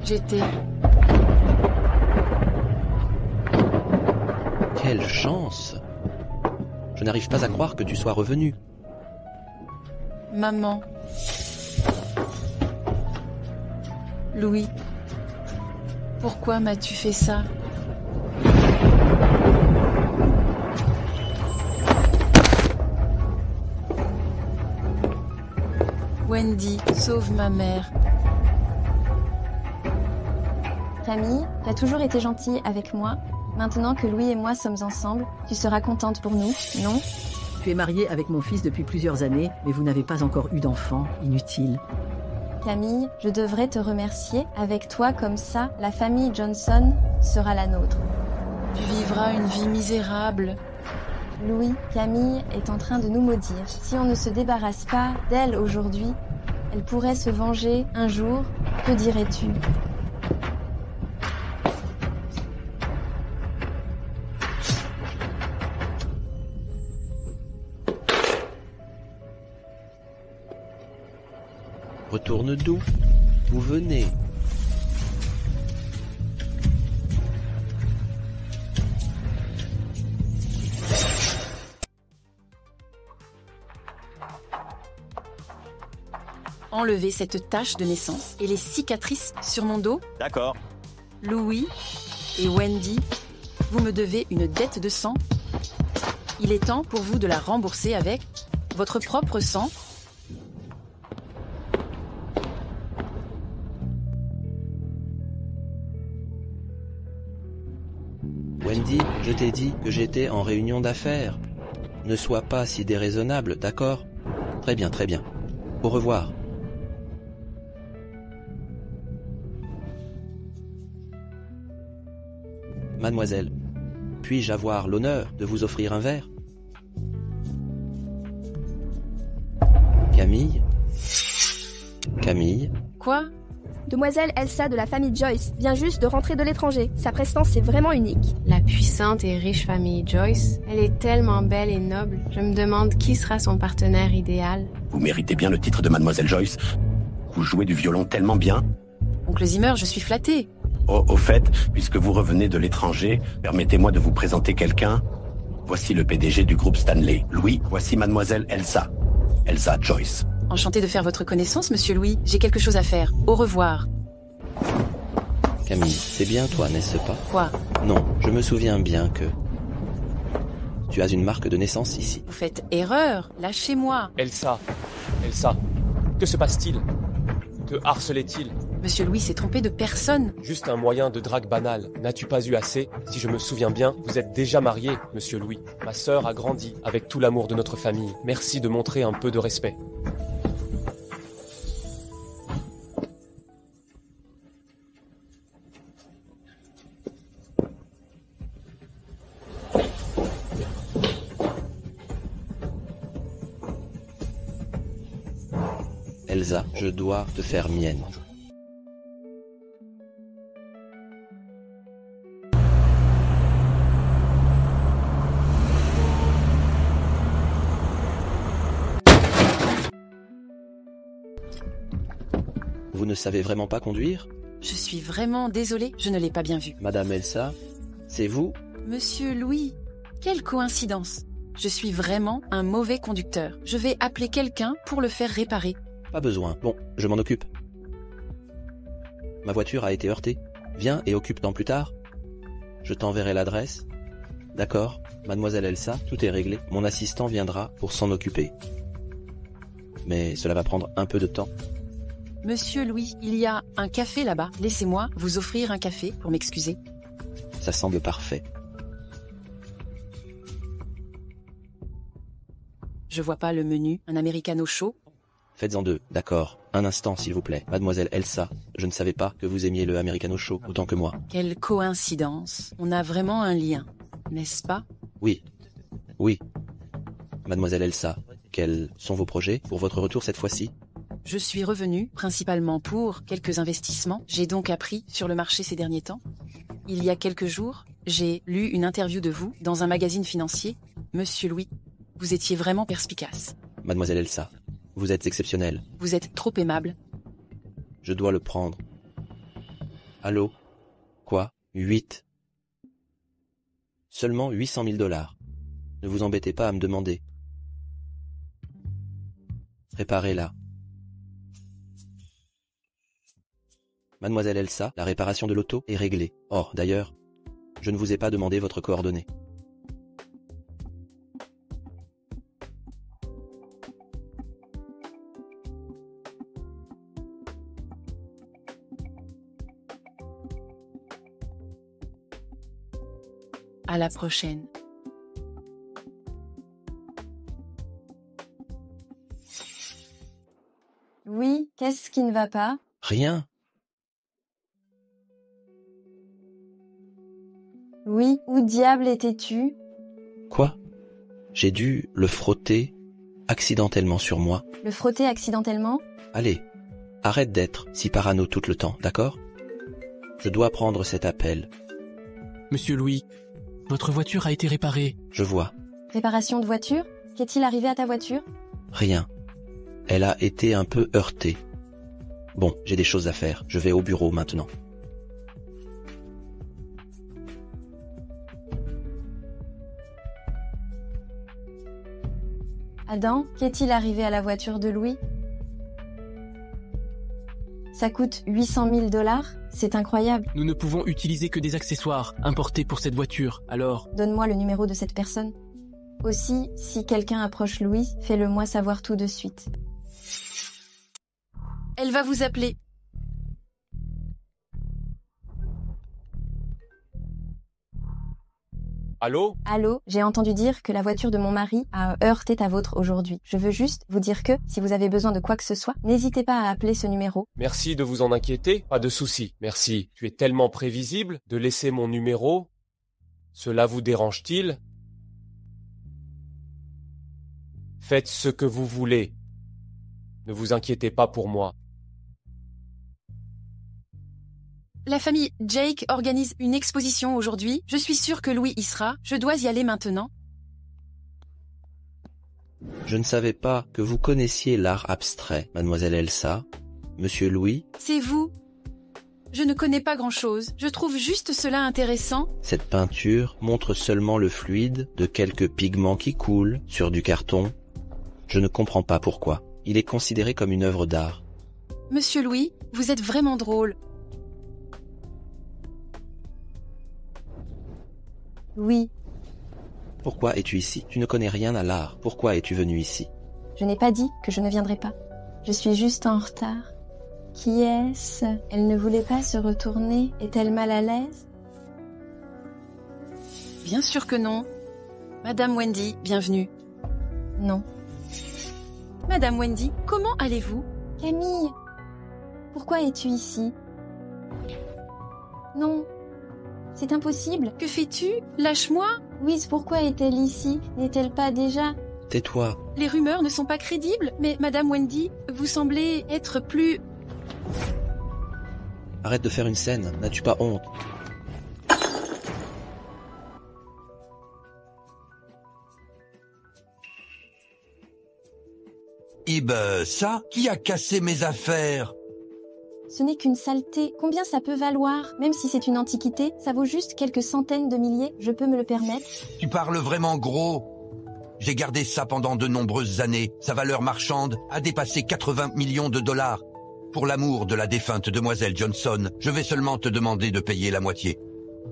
J'étais... Quelle chance! Je n'arrive pas à croire que tu sois revenu. Maman. Louis. Pourquoi m'as-tu fait ça? Wendy, sauve ma mère. Camille, tu as toujours été gentille avec moi. Maintenant que Louis et moi sommes ensemble, tu seras contente pour nous, non? Tu es mariée avec mon fils depuis plusieurs années, mais vous n'avez pas encore eu d'enfant. Inutile. Camille, je devrais te remercier. Avec toi comme ça, la famille Johnson sera la nôtre. Tu vivras une vie misérable. Louis, Camille est en train de nous maudire. Si on ne se débarrasse pas d'elle aujourd'hui, elle pourrait se venger un jour. Que dirais-tu? Retourne d'où? Vous venez. Enlevez cette tache de naissance et les cicatrices sur mon dos. D'accord. Louis et Wendy, vous me devez une dette de sang. Il est temps pour vous de la rembourser avec votre propre sang. Wendy, je t'ai dit que j'étais en réunion d'affaires. Ne sois pas si déraisonnable, d'accord? Très bien, très bien. Au revoir. Mademoiselle, puis-je avoir l'honneur de vous offrir un verre? Camille? Camille? Quoi? Demoiselle Elsa de la famille Joyce vient juste de rentrer de l'étranger. Sa prestance est vraiment unique. La puissante et riche famille Joyce, elle est tellement belle et noble. Je me demande qui sera son partenaire idéal. Vous méritez bien le titre de Mademoiselle Joyce. Vous jouez du violon tellement bien. Oncle Zimmer, je suis flattée. Au fait, puisque vous revenez de l'étranger, permettez-moi de vous présenter quelqu'un. Voici le PDG du groupe Stanley. Louis, voici Mademoiselle Elsa. Elsa Joyce. Enchantée de faire votre connaissance, monsieur Louis. J'ai quelque chose à faire. Au revoir. Camille, c'est bien toi, n'est-ce pas? Quoi? Non, je me souviens bien que... Tu as une marque de naissance ici. Vous faites erreur. Lâchez-moi. Elsa, que se passe-t-il? Que harcelait-il? Monsieur Louis s'est trompé de personne. Juste un moyen de drague banal. N'as-tu pas eu assez? Si je me souviens bien, vous êtes déjà marié, monsieur Louis. Ma sœur a grandi avec tout l'amour de notre famille. Merci de montrer un peu de respect. Elsa, je dois te faire mienne. Vous ne savez vraiment pas conduire? Je suis vraiment désolée, je ne l'ai pas bien vu. Madame Elsa, c'est vous? Monsieur Louis, quelle coïncidence. Je suis vraiment un mauvais conducteur. Je vais appeler quelqu'un pour le faire réparer. Pas besoin. Bon, je m'en occupe. Ma voiture a été heurtée. Viens et occupe-t'en plus tard. Je t'enverrai l'adresse. D'accord, mademoiselle Elsa, tout est réglé. Mon assistant viendra pour s'en occuper. Mais cela va prendre un peu de temps. Monsieur Louis, il y a un café là-bas. Laissez-moi vous offrir un café pour m'excuser. Ça semble parfait. Je vois pas le menu. Un americano chaud? Faites-en deux, d'accord. Un instant, s'il vous plaît. Mademoiselle Elsa, je ne savais pas que vous aimiez le americano chaud autant que moi. Quelle coïncidence. On a vraiment un lien, n'est-ce pas? Oui. Oui. Mademoiselle Elsa, quels sont vos projets pour votre retour cette fois-ci? Je suis revenue principalement pour quelques investissements. J'ai donc appris sur le marché ces derniers temps. Il y a quelques jours, j'ai lu une interview de vous dans un magazine financier. Monsieur Louis, vous étiez vraiment perspicace. Mademoiselle Elsa, vous êtes exceptionnelle. Vous êtes trop aimable. Je dois le prendre. Allô? Quoi? 8? Seulement 800 000 $. Ne vous embêtez pas à me demander. Réparez-la. Mademoiselle Elsa, la réparation de l'auto est réglée. Oh, d'ailleurs, je ne vous ai pas demandé votre coordonnée. À la prochaine. Oui, qu'est-ce qui ne va pas? Rien. Oui, où diable étais-tu? Quoi? J'ai dû le frotter accidentellement sur moi. Le frotter accidentellement? Allez, arrête d'être si parano tout le temps, d'accord? Je dois prendre cet appel. Monsieur Louis, votre voiture a été réparée. Je vois. Réparation de voiture? Qu'est-il arrivé à ta voiture? Rien. Elle a été un peu heurtée. Bon, j'ai des choses à faire. Je vais au bureau maintenant. Adam, qu'est-il arrivé à la voiture de Louis? Ça coûte 800 000 $? C'est incroyable. Nous ne pouvons utiliser que des accessoires importés pour cette voiture, alors... Donne-moi le numéro de cette personne. Aussi, si quelqu'un approche Louis, fais-le-moi savoir tout de suite. Elle va vous appeler. Allô? Allô, j'ai entendu dire que la voiture de mon mari a heurté ta vôtre aujourd'hui. Je veux juste vous dire que, si vous avez besoin de quoi que ce soit, n'hésitez pas à appeler ce numéro. Merci de vous en inquiéter. Pas de souci. Merci. Tu es tellement prévisible de laisser mon numéro. Cela vous dérange-t-il? Faites ce que vous voulez. Ne vous inquiétez pas pour moi. La famille Jake organise une exposition aujourd'hui. Je suis sûre que Louis y sera. Je dois y aller maintenant. Je ne savais pas que vous connaissiez l'art abstrait, mademoiselle Elsa. Monsieur Louis? C'est vous. Je ne connais pas grand-chose. Je trouve juste cela intéressant. Cette peinture montre seulement le fluide de quelques pigments qui coulent sur du carton. Je ne comprends pas pourquoi. Il est considéré comme une œuvre d'art. Monsieur Louis, vous êtes vraiment drôle. Oui, Pourquoi es-tu ici? Tu ne connais rien à l'art. Pourquoi es-tu venu ici? je n'ai pas dit que je ne viendrai pas. Je suis juste en retard. Qui est-ce? Elle ne voulait pas se retourner. Est-elle mal à l'aise? Bien sûr que non. Madame Wendy, bienvenue. Non. Madame Wendy, comment allez-vous? Camille, pourquoi es-tu ici? Non, c'est impossible. Que fais-tu? Lâche-moi. Louise, pourquoi est-elle ici? N'est-elle pas déjà? Tais-toi. Les rumeurs ne sont pas crédibles, mais Madame Wendy, vous semblez être plus... Arrête de faire une scène. N'as-tu pas honte? Eh ben, ça, qui a cassé mes affaires? Ce n'est qu'une saleté. Combien ça peut valoir? Même si c'est une antiquité, ça vaut juste quelques centaines de milliers, je peux me le permettre. Tu parles vraiment gros. J'ai gardé ça pendant de nombreuses années. Sa valeur marchande a dépassé 80 millions de $. Pour l'amour de la défunte demoiselle Johnson, je vais seulement te demander de payer la moitié.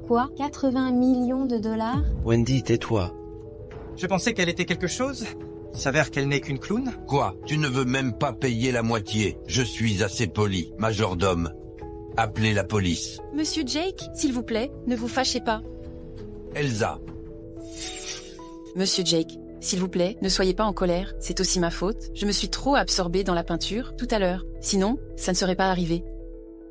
Quoi? 80 millions de $? Wendy, tais-toi. Je pensais qu'elle était quelque chose. Il s'avère qu'elle n'est qu'une clown. Quoi? Tu ne veux même pas payer la moitié? Je suis assez poli, majordome. Appelez la police. Monsieur Jake, s'il vous plaît, ne vous fâchez pas. Elsa. Monsieur Jake, s'il vous plaît, ne soyez pas en colère, c'est aussi ma faute. Je me suis trop absorbée dans la peinture tout à l'heure. Sinon, ça ne serait pas arrivé.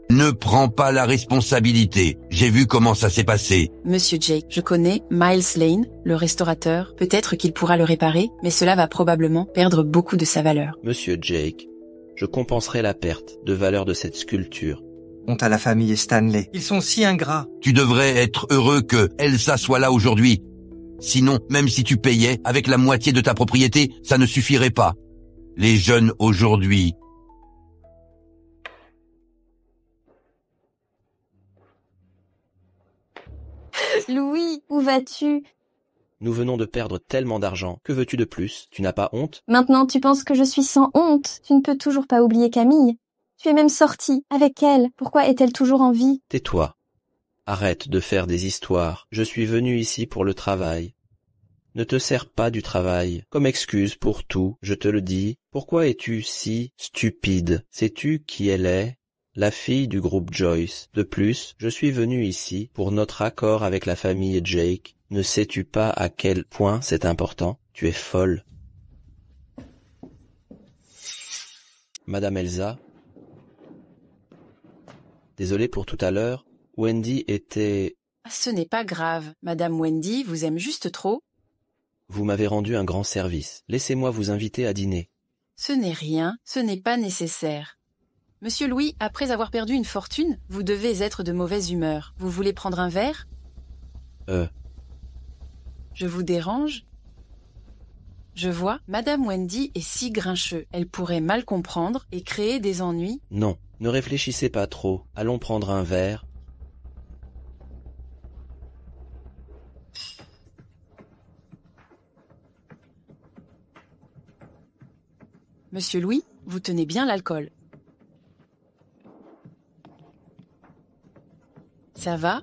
Ne prends pas la responsabilité. J'ai vu comment ça s'est passé. Monsieur Jake, je connais Miles Lane, le restaurateur. Peut-être qu'il pourra le réparer, mais cela va probablement perdre beaucoup de sa valeur. Monsieur Jake, je compenserai la perte de valeur de cette sculpture. Honte à la famille Stanley. Ils sont si ingrats. Tu devrais être heureux que Elsa soit là aujourd'hui. Sinon, même si tu payais avec la moitié de ta propriété, ça ne suffirait pas. Les jeunes aujourd'hui... Louis, où vas-tu? Nous venons de perdre tellement d'argent. Que veux-tu de plus? Tu n'as pas honte? Maintenant, tu penses que je suis sans honte? Tu ne peux toujours pas oublier Camille. Tu es même sorti avec elle. Pourquoi est-elle toujours en vie? Tais-toi. Arrête de faire des histoires. Je suis venu ici pour le travail. Ne te sers pas du travail comme excuse pour tout, je te le dis. Pourquoi es-tu si stupide? Sais-tu qui elle est? La fille du groupe Joyce. De plus, je suis venu ici pour notre accord avec la famille Jake. Ne sais-tu pas à quel point c'est important? Tu es folle. Madame Elsa. Désolé pour tout à l'heure. Wendy était... Ce n'est pas grave. Madame Wendy vous aime juste trop. Vous m'avez rendu un grand service. Laissez-moi vous inviter à dîner. Ce n'est rien, ce n'est pas nécessaire. Monsieur Louis, après avoir perdu une fortune, vous devez être de mauvaise humeur. Vous voulez prendre un verre? Je vous dérange? Je vois, Madame Wendy est si grincheux. Elle pourrait mal comprendre et créer des ennuis. Non, ne réfléchissez pas trop. Allons prendre un verre. Monsieur Louis, vous tenez bien l'alcool. Ça va?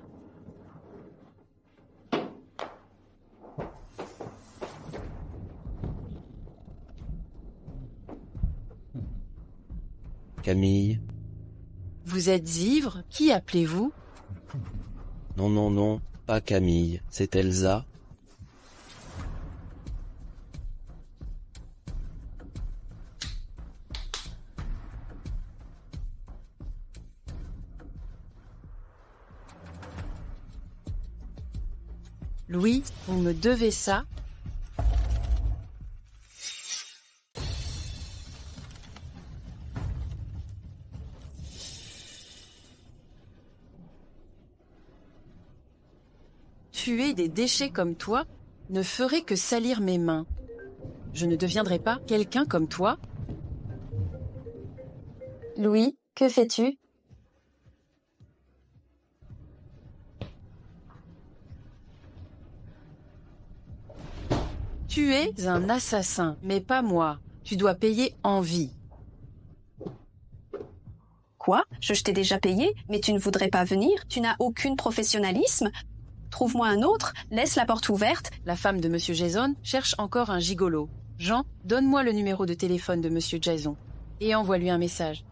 Camille. Vous êtes ivre? Qui appelez-vous? Non, non, non, pas Camille, c'est Elsa. Louis, vous me devez ça. Tuer des déchets comme toi ne ferait que salir mes mains. Je ne deviendrai pas quelqu'un comme toi. Louis, que fais-tu? Tu es un assassin, mais pas moi. Tu dois payer en vie. Quoi? Je t'ai déjà payé, mais tu ne voudrais pas venir? Tu n'as aucun professionnalisme? Trouve-moi un autre, laisse la porte ouverte. La femme de Monsieur Jason cherche encore un gigolo. Jean, donne-moi le numéro de téléphone de Monsieur Jason et envoie-lui un message.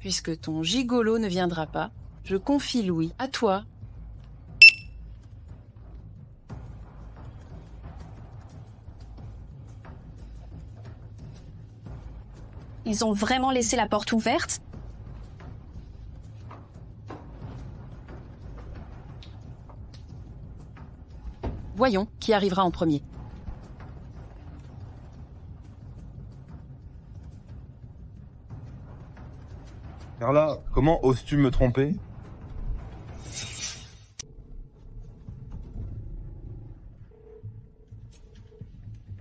Puisque ton gigolo ne viendra pas, je confie Louis à toi. Ils ont vraiment laissé la porte ouverte? Voyons qui arrivera en premier. Carla, comment oses-tu me tromper?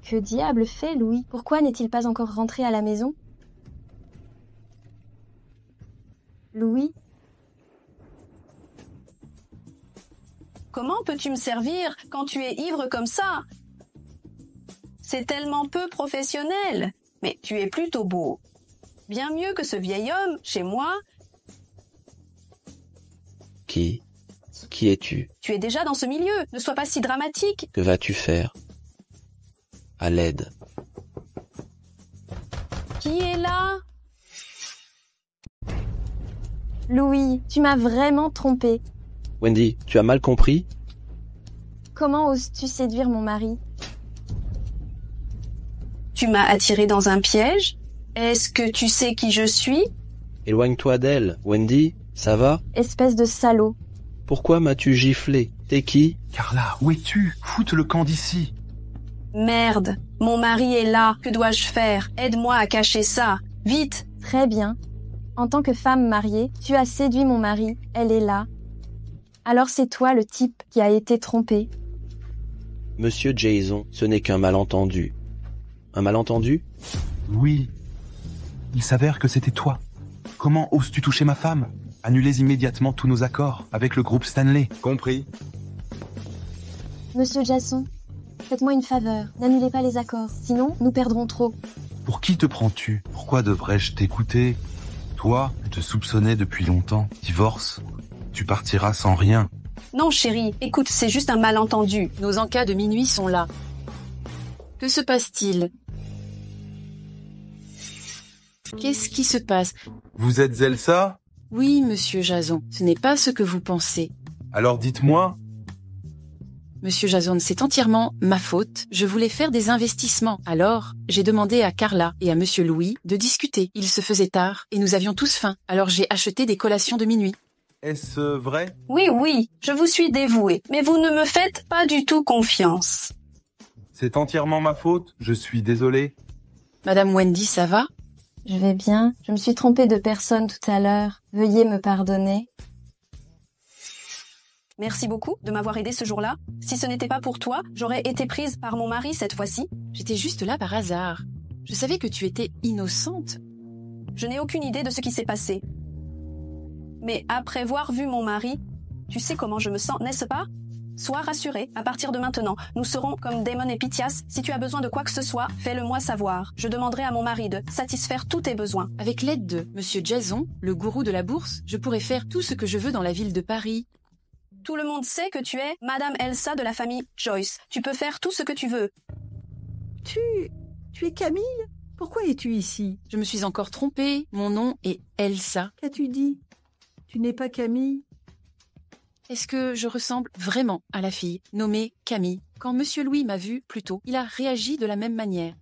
Que diable fait Louis? Pourquoi n'est-il pas encore rentré à la maison? Louis? Comment peux-tu me servir quand tu es ivre comme ça? C'est tellement peu professionnel. Mais tu es plutôt beau. Bien mieux que ce vieil homme, chez moi. Qui es-tu? Tu es déjà dans ce milieu. Ne sois pas si dramatique. Que vas-tu faire? À l'aide. Qui est là? Louis, tu m'as vraiment trompé. Wendy, tu as mal compris? Comment oses-tu séduire mon mari? Tu m'as attiré dans un piège? Est-ce que tu sais qui je suis? Éloigne-toi d'elle. Wendy, ça va? Espèce de salaud. Pourquoi m'as-tu giflé? T'es qui? Carla, où es-tu? Foute le camp d'ici. Merde, mon mari est là. Que dois-je faire? Aide-moi à cacher ça. Vite! Très bien. En tant que femme mariée, tu as séduit mon mari. Elle est là. Alors c'est toi le type qui a été trompé. Monsieur Jason, ce n'est qu'un malentendu. Un malentendu? Oui. Il s'avère que c'était toi. Comment oses-tu toucher ma femme? Annulez immédiatement tous nos accords avec le groupe Stanley. Compris. Monsieur Jason, faites-moi une faveur, n'annulez pas les accords, sinon nous perdrons trop. Pour qui te prends-tu? Pourquoi devrais-je t'écouter? Toi, je te soupçonnais depuis longtemps. Divorce, tu partiras sans rien. Non, chérie, écoute, c'est juste un malentendu. Nos encas de minuit sont là. Que se passe-t-il? Qu'est-ce qui se passe? Vous êtes Elsa? Oui, monsieur Jason, ce n'est pas ce que vous pensez. Alors dites-moi. Monsieur Jason, c'est entièrement ma faute. Je voulais faire des investissements. Alors, j'ai demandé à Carla et à monsieur Louis de discuter. Il se faisait tard et nous avions tous faim. Alors j'ai acheté des collations de minuit. Est-ce vrai? Oui, je vous suis dévouée, mais vous ne me faites pas du tout confiance. C'est entièrement ma faute, je suis désolé. Madame Wendy, ça va? Je vais bien. Je me suis trompée de personne tout à l'heure. Veuillez me pardonner. Merci beaucoup de m'avoir aidé ce jour-là. Si ce n'était pas pour toi, j'aurais été prise par mon mari cette fois-ci. J'étais juste là par hasard. Je savais que tu étais innocente. Je n'ai aucune idée de ce qui s'est passé. Mais après avoir vu mon mari, tu sais comment je me sens, n'est-ce pas? Sois rassuré, à partir de maintenant, nous serons comme Damon et Pythias. Si tu as besoin de quoi que ce soit, fais-le moi savoir. Je demanderai à mon mari de satisfaire tous tes besoins. Avec l'aide de monsieur Jason, le gourou de la bourse, je pourrai faire tout ce que je veux dans la ville de Paris. Tout le monde sait que tu es Madame Elsa de la famille Joyce. Tu peux faire tout ce que tu veux. Tu es Camille? Pourquoi es-tu ici? Je me suis encore trompée. Mon nom est Elsa. Qu'as-tu dit? Tu n'es pas Camille? Est-ce que je ressemble vraiment à la fille nommée Camille? Quand monsieur Louis m'a vue plus tôt, il a réagi de la même manière.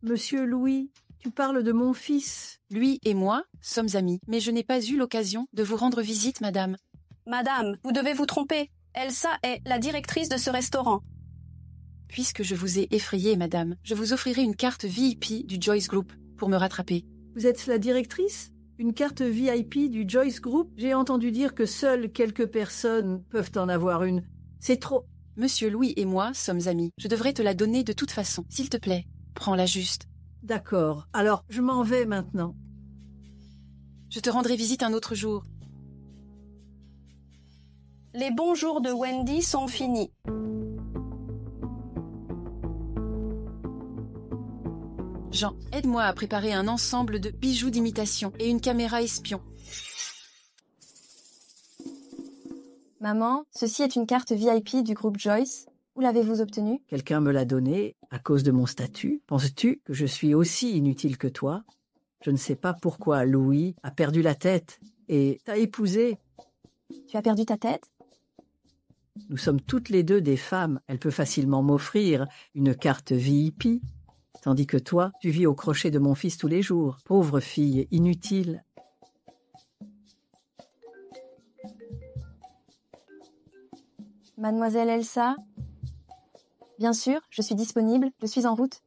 Monsieur Louis, tu parles de mon fils. Lui et moi sommes amis, mais je n'ai pas eu l'occasion de vous rendre visite, madame. Madame, vous devez vous tromper. Elsa est la directrice de ce restaurant. Puisque je vous ai effrayée, madame, je vous offrirai une carte VIP du Joyce Group pour me rattraper. Vous êtes la directrice? Une carte VIP du Joyce Group? J'ai entendu dire que seules quelques personnes peuvent en avoir une. C'est trop. Monsieur Louis et moi sommes amis. Je devrais te la donner de toute façon. S'il te plaît, prends-la juste. D'accord. Alors, je m'en vais maintenant. Je te rendrai visite un autre jour. Les bons jours de Wendy sont finis. Jean, aide-moi à préparer un ensemble de bijoux d'imitation et une caméra espion. Maman, ceci est une carte VIP du groupe Joyce. Où l'avez-vous obtenue? Quelqu'un me l'a donnée à cause de mon statut. Penses-tu que je suis aussi inutile que toi? Je ne sais pas pourquoi Louis a perdu la tête et t'a épousée. Tu as perdu ta tête? Nous sommes toutes les deux des femmes. Elle peut facilement m'offrir une carte VIP. Tandis que toi, tu vis au crochet de mon fils tous les jours. Pauvre fille, inutile. Mademoiselle Elsa? Bien sûr, je suis disponible, je suis en route.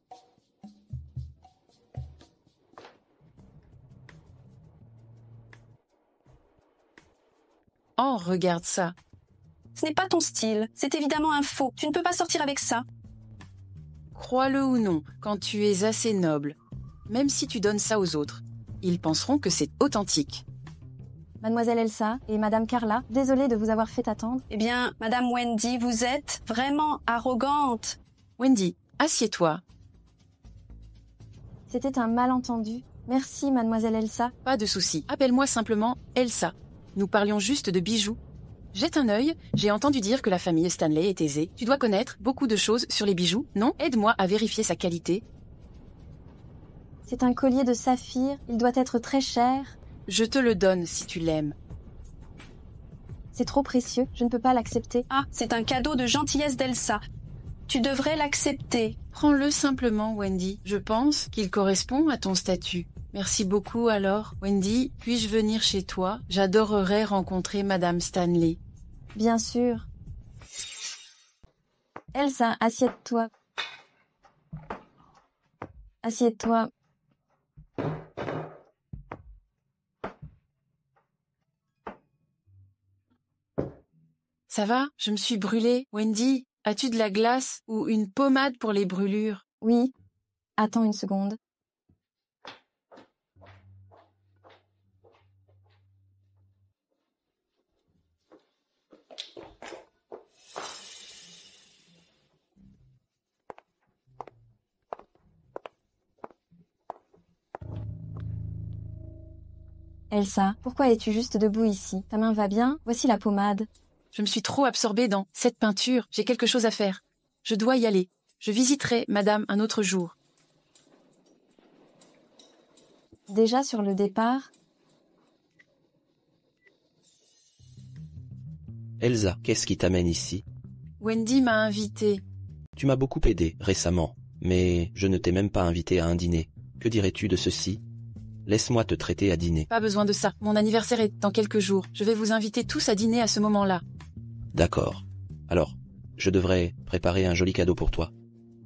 Oh, regarde ça. Ce n'est pas ton style, c'est évidemment un faux. Tu ne peux pas sortir avec ça. Crois-le ou non, quand tu es assez noble, même si tu donnes ça aux autres, ils penseront que c'est authentique. Mademoiselle Elsa et Madame Carla, désolée de vous avoir fait attendre. Eh bien, Madame Wendy, vous êtes vraiment arrogante. Wendy, assieds-toi. C'était un malentendu. Merci, Mademoiselle Elsa. Pas de souci, appelle-moi simplement Elsa. Nous parlions juste de bijoux. Jette un œil, j'ai entendu dire que la famille Stanley est aisée. Tu dois connaître beaucoup de choses sur les bijoux, non? Aide-moi à vérifier sa qualité. C'est un collier de saphir, il doit être très cher. Je te le donne si tu l'aimes. C'est trop précieux, je ne peux pas l'accepter. Ah, c'est un cadeau de gentillesse d'Elsa. Tu devrais l'accepter. Prends-le simplement, Wendy. Je pense qu'il correspond à ton statut. Merci beaucoup alors. Wendy, puis-je venir chez toi? J'adorerais rencontrer Madame Stanley. Bien sûr. Elsa, assieds-toi. Assieds-toi. Ça va? Je me suis brûlée. Wendy, as-tu de la glace ou une pommade pour les brûlures? Oui. Attends une seconde. Elsa, pourquoi es-tu juste debout ici? Ta main va bien? Voici la pommade. Je me suis trop absorbée dans cette peinture. J'ai quelque chose à faire. Je dois y aller. Je visiterai madame un autre jour. Déjà sur le départ? Elsa, qu'est-ce qui t'amène ici? Wendy m'a invitée. Tu m'as beaucoup aidé récemment, mais je ne t'ai même pas invité à un dîner. Que dirais-tu de ceci? Laisse-moi te traiter à dîner. Pas besoin de ça. Mon anniversaire est dans quelques jours. Je vais vous inviter tous à dîner à ce moment-là. D'accord. Alors, je devrais préparer un joli cadeau pour toi.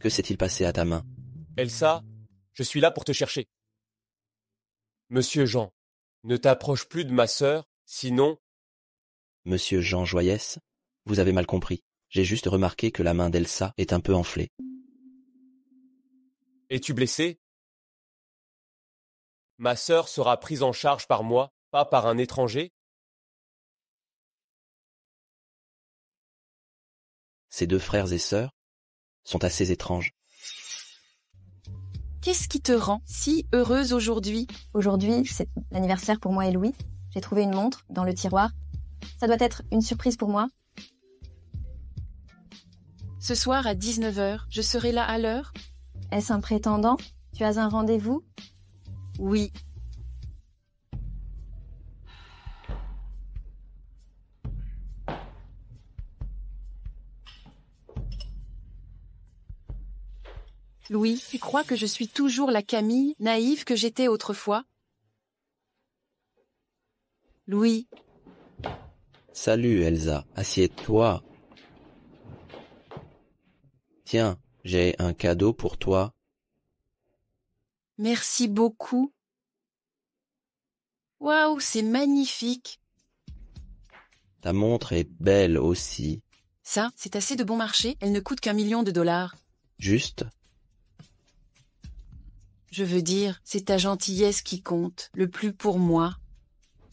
Que s'est-il passé à ta main? Elsa, je suis là pour te chercher. Monsieur Jean, ne t'approche plus de ma sœur, sinon... Monsieur Jean Joyès, vous avez mal compris. J'ai juste remarqué que la main d'Elsa est un peu enflée. Es-tu blessé? Ma sœur sera prise en charge par moi, pas par un étranger. Ces deux frères et sœurs sont assez étranges. Qu'est-ce qui te rend si heureuse aujourd'hui? Aujourd'hui, c'est l'anniversaire pour moi et Louis. J'ai trouvé une montre dans le tiroir. Ça doit être une surprise pour moi. Ce soir à 19h, je serai là à l'heure? Est-ce un prétendant? Tu as un rendez-vous? Oui. Louis, tu crois que je suis toujours la Camille naïve que j'étais autrefois? Louis. Salut Elsa, assieds-toi. Tiens, j'ai un cadeau pour toi. Merci beaucoup. Waouh, c'est magnifique. Ta montre est belle aussi. Ça, c'est assez de bon marché, elle ne coûte qu'1 million de dollars. Juste? Je veux dire, c'est ta gentillesse qui compte, le plus pour moi.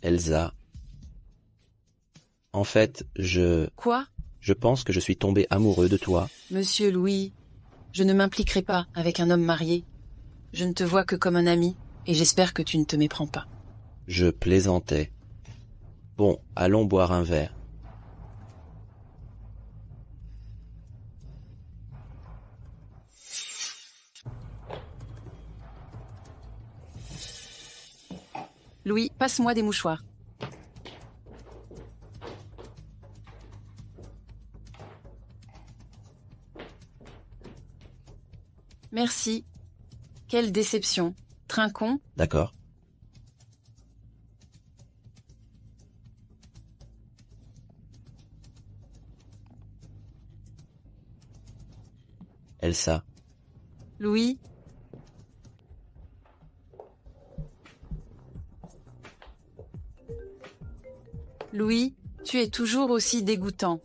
Elsa. En fait, Quoi? Je pense que je suis tombé amoureux de toi. Monsieur Louis, je ne m'impliquerai pas avec un homme marié. Je ne te vois que comme un ami, et j'espère que tu ne te méprends pas. Je plaisantais. Bon, allons boire un verre. Louis, passe-moi des mouchoirs. Merci. Quelle déception. Trinquons. D'accord. Elsa. Louis. Louis, tu es toujours aussi dégoûtant.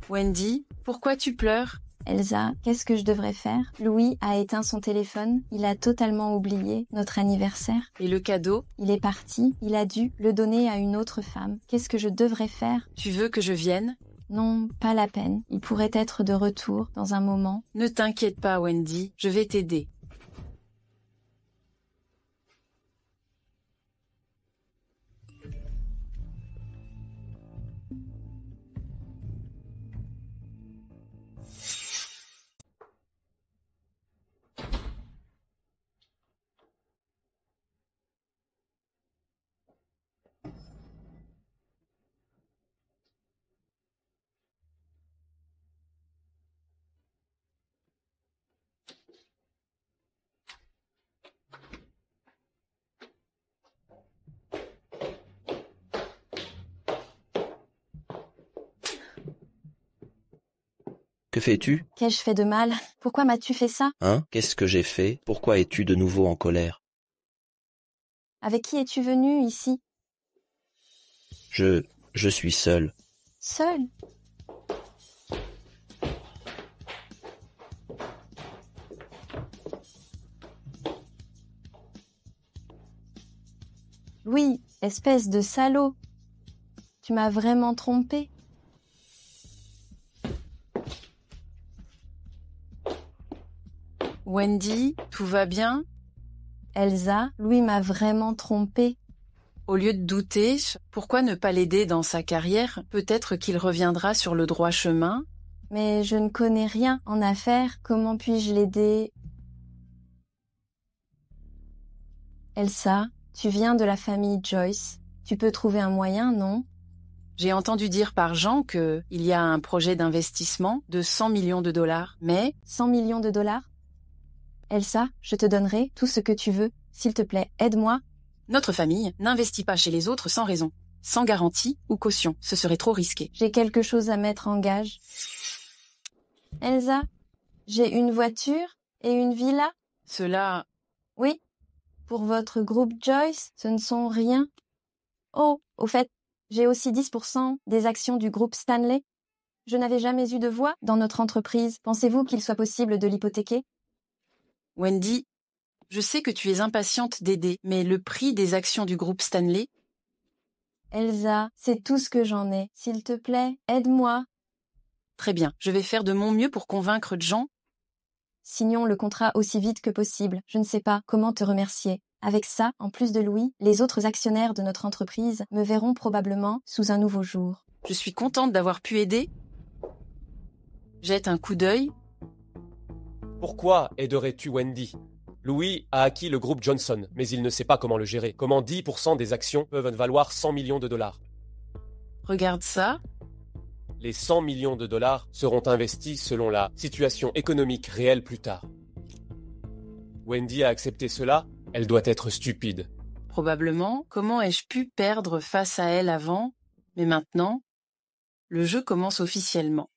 Wendy, pourquoi tu pleures? Elsa, qu'est-ce que je devrais faire? Louis a éteint son téléphone, il a totalement oublié notre anniversaire. Et le cadeau? Il est parti, il a dû le donner à une autre femme. Qu'est-ce que je devrais faire? Tu veux que je vienne? Non, pas la peine. Il pourrait être de retour dans un moment. Ne t'inquiète pas, Wendy, je vais t'aider. Que fais-tu? Qu'ai-je fait de mal? Pourquoi m'as-tu fait ça? Hein? Qu'est-ce que j'ai fait? Pourquoi es-tu de nouveau en colère? Avec qui es-tu venu ici? Je suis seul. Seul? Louis, espèce de salaud. Tu m'as vraiment trompé. Wendy, tout va bien? Elsa, Louis m'a vraiment trompée. Au lieu de douter, pourquoi ne pas l'aider dans sa carrière? Peut-être qu'il reviendra sur le droit chemin. Mais je ne connais rien en affaires. Comment puis-je l'aider? Elsa, tu viens de la famille Joyce. Tu peux trouver un moyen, non? J'ai entendu dire par Jean qu'il y a un projet d'investissement de 100 millions de dollars, mais... 100 millions de dollars? Elsa, je te donnerai tout ce que tu veux. S'il te plaît, aide-moi. Notre famille n'investit pas chez les autres sans raison, sans garantie ou caution. Ce serait trop risqué. J'ai quelque chose à mettre en gage. Elsa, j'ai une voiture et une villa. Cela... Oui. Pour votre groupe Joyce, ce ne sont rien. Oh, au fait, j'ai aussi 10% des actions du groupe Stanley. Je n'avais jamais eu de voix dans notre entreprise. Pensez-vous qu'il soit possible de l'hypothéquer? Wendy, je sais que tu es impatiente d'aider, mais le prix des actions du groupe Stanley... Elsa, c'est tout ce que j'en ai. S'il te plaît, aide-moi. Très bien, je vais faire de mon mieux pour convaincre Jean. Signons le contrat aussi vite que possible. Je ne sais pas comment te remercier. Avec ça, en plus de Louis, les autres actionnaires de notre entreprise me verront probablement sous un nouveau jour. Je suis contente d'avoir pu aider. Jette un coup d'œil. Pourquoi aiderais-tu Wendy? Louis a acquis le groupe Johnson, mais il ne sait pas comment le gérer. Comment 10% des actions peuvent valoir 100 millions de dollars? Regarde ça. Les 100 millions de dollars seront investis selon la situation économique réelle plus tard. Wendy a accepté cela, elle doit être stupide. Probablement. Comment ai-je pu perdre face à elle avant? Mais maintenant, le jeu commence officiellement.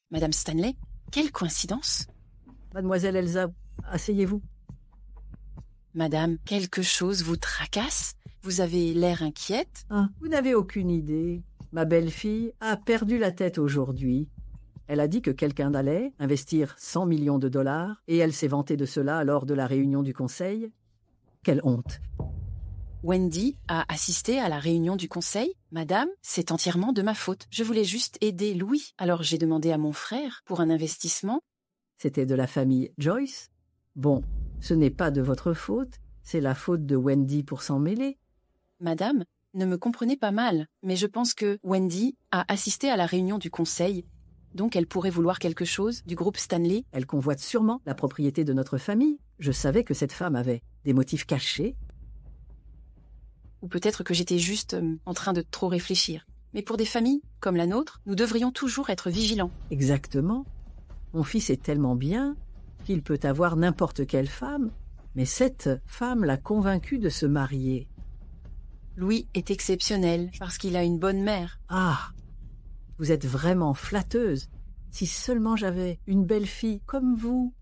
Madame Stanley, quelle coïncidence! Mademoiselle Elsa, asseyez-vous. Madame, quelque chose vous tracasse? Vous avez l'air inquiète? Ah, vous n'avez aucune idée. Ma belle-fille a perdu la tête aujourd'hui. Elle a dit que quelqu'un allait investir 100 millions de dollars et elle s'est vantée de cela lors de la réunion du conseil. Quelle honte! Wendy a assisté à la réunion du conseil? Madame, c'est entièrement de ma faute. Je voulais juste aider Louis. Alors j'ai demandé à mon frère pour un investissement. C'était de la famille Joyce? Bon, ce n'est pas de votre faute, c'est la faute de Wendy pour s'en mêler. Madame, ne me comprenez pas mal, mais je pense que Wendy a assisté à la réunion du conseil. Donc elle pourrait vouloir quelque chose du groupe Stanley? Elle convoite sûrement la propriété de notre famille. Je savais que cette femme avait des motifs cachés. Ou peut-être que j'étais juste en train de trop réfléchir. Mais pour des familles comme la nôtre, nous devrions toujours être vigilants. Exactement. Mon fils est tellement bien qu'il peut avoir n'importe quelle femme, mais cette femme l'a convaincu de se marier. Louis est exceptionnel parce qu'il a une bonne mère. Ah, vous êtes vraiment flatteuse. Si seulement j'avais une belle fille comme vous.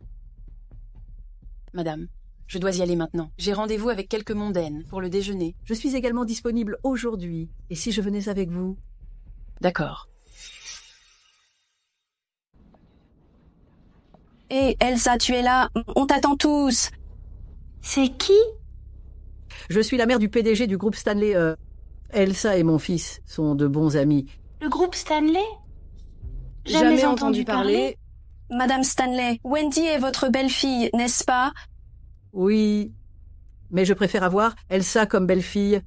Madame, je dois y aller maintenant. J'ai rendez-vous avec quelques mondaines pour le déjeuner. Je suis également disponible aujourd'hui. Et si je venais avec vous? D'accord. Hé, Elsa, tu es là. On t'attend tous. C'est qui? Je suis la mère du PDG du groupe Stanley. Elsa et mon fils sont de bons amis. Le groupe Stanley? Jamais entendu parler. Madame Stanley, Wendy est votre belle-fille, n'est-ce pas? Oui, mais je préfère avoir Elsa comme belle-fille.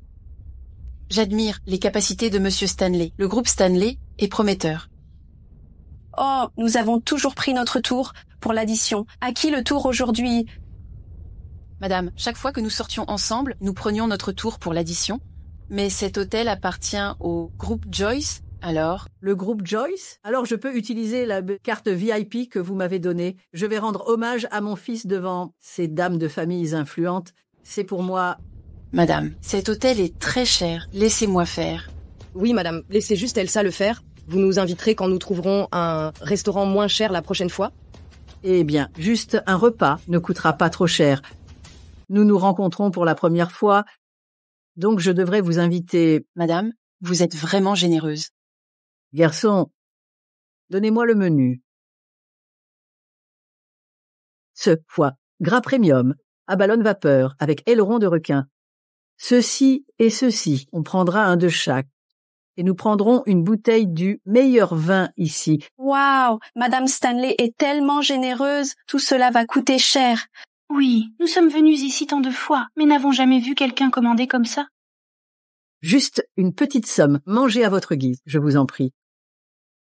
J'admire les capacités de Monsieur Stanley. Le groupe Stanley est prometteur. Oh, nous avons toujours pris notre tour pour l'addition. À qui le tour aujourd'hui? Madame, chaque fois que nous sortions ensemble, nous prenions notre tour pour l'addition. Mais cet hôtel appartient au groupe Joyce, alors... Le groupe Joyce? Alors je peux utiliser la carte VIP que vous m'avez donnée. Je vais rendre hommage à mon fils devant ces dames de familles influentes. C'est pour moi... Madame, cet hôtel est très cher. Laissez-moi faire. Oui, madame, laissez juste Elsa le faire. Vous nous inviterez quand nous trouverons un restaurant moins cher la prochaine fois? Eh bien, juste un repas ne coûtera pas trop cher. Nous nous rencontrons pour la première fois, donc je devrais vous inviter... Madame, vous êtes vraiment généreuse. Garçon, donnez-moi le menu. Ce foie gras premium à ballonne vapeur avec aileron de requin. Ceci et ceci, on prendra un de chaque. Et nous prendrons une bouteille du meilleur vin ici. Waouh, Madame Stanley est tellement généreuse, tout cela va coûter cher. Oui, nous sommes venus ici tant de fois, mais n'avons jamais vu quelqu'un commander comme ça. Juste une petite somme, mangez à votre guise, je vous en prie.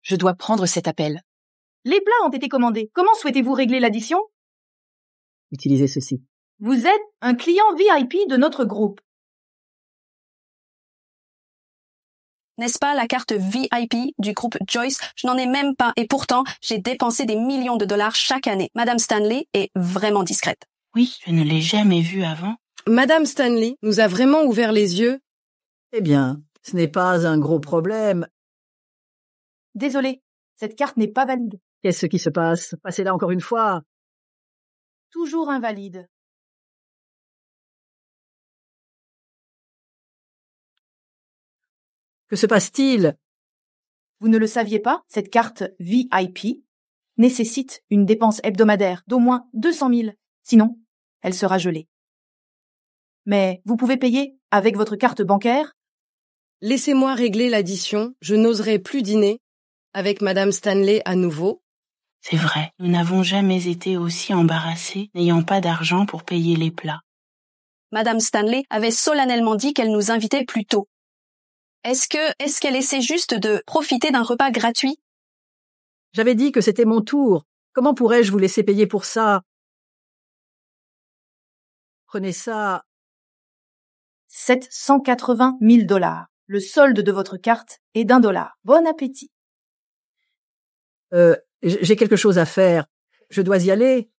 Je dois prendre cet appel. Les plats ont été commandés. Comment souhaitez-vous régler l'addition? Utilisez ceci. Vous êtes un client VIP de notre groupe. N'est-ce pas la carte VIP du groupe Joyce? Je n'en ai même pas et pourtant, j'ai dépensé des millions de dollars chaque année. Madame Stanley est vraiment discrète. Oui, je ne l'ai jamais vue avant. Madame Stanley nous a vraiment ouvert les yeux. Eh bien, ce n'est pas un gros problème. Désolé, cette carte n'est pas valide. Qu'est-ce qui se passe? Passez-la encore une fois. Toujours invalide. Que se passe-t-il? Vous ne le saviez pas, cette carte VIP nécessite une dépense hebdomadaire d'au moins 200 000. Sinon, elle sera gelée. Mais vous pouvez payer avec votre carte bancaire. Laissez-moi régler l'addition, je n'oserai plus dîner avec Madame Stanley à nouveau. C'est vrai, nous n'avons jamais été aussi embarrassés, n'ayant pas d'argent pour payer les plats. Madame Stanley avait solennellement dit qu'elle nous invitait plus tôt. Est-ce qu'elle essaie juste de profiter d'un repas gratuit? J'avais dit que c'était mon tour. Comment pourrais-je vous laisser payer pour ça? Prenez ça. 780 000 $. Le solde de votre carte est d'$1. Bon appétit. J'ai quelque chose à faire. Je dois y aller.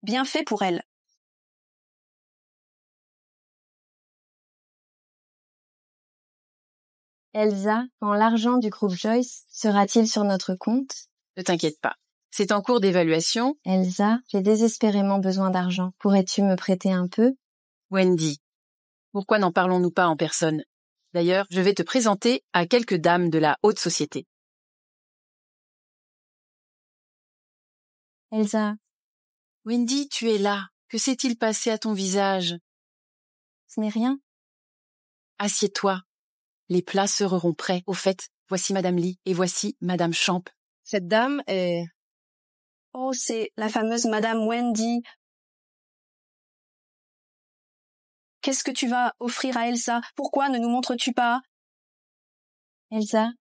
Bien fait pour elle. Elsa, quand l'argent du groupe Joyce sera-t-il sur notre compte? Ne t'inquiète pas. C'est en cours d'évaluation. Elsa, j'ai désespérément besoin d'argent. Pourrais-tu me prêter un peu? Wendy, pourquoi n'en parlons-nous pas en personne? D'ailleurs, je vais te présenter à quelques dames de la haute société. Elsa. Wendy, tu es là. Que s'est-il passé à ton visage? Ce n'est rien. Assieds-toi. Les plats seront prêts. Au fait, voici Madame Lee et voici Madame Champ. Cette dame est... Oh, c'est la fameuse Madame Wendy. Qu'est-ce que tu vas offrir à Elsa? Pourquoi ne nous montres-tu pas? Elsa.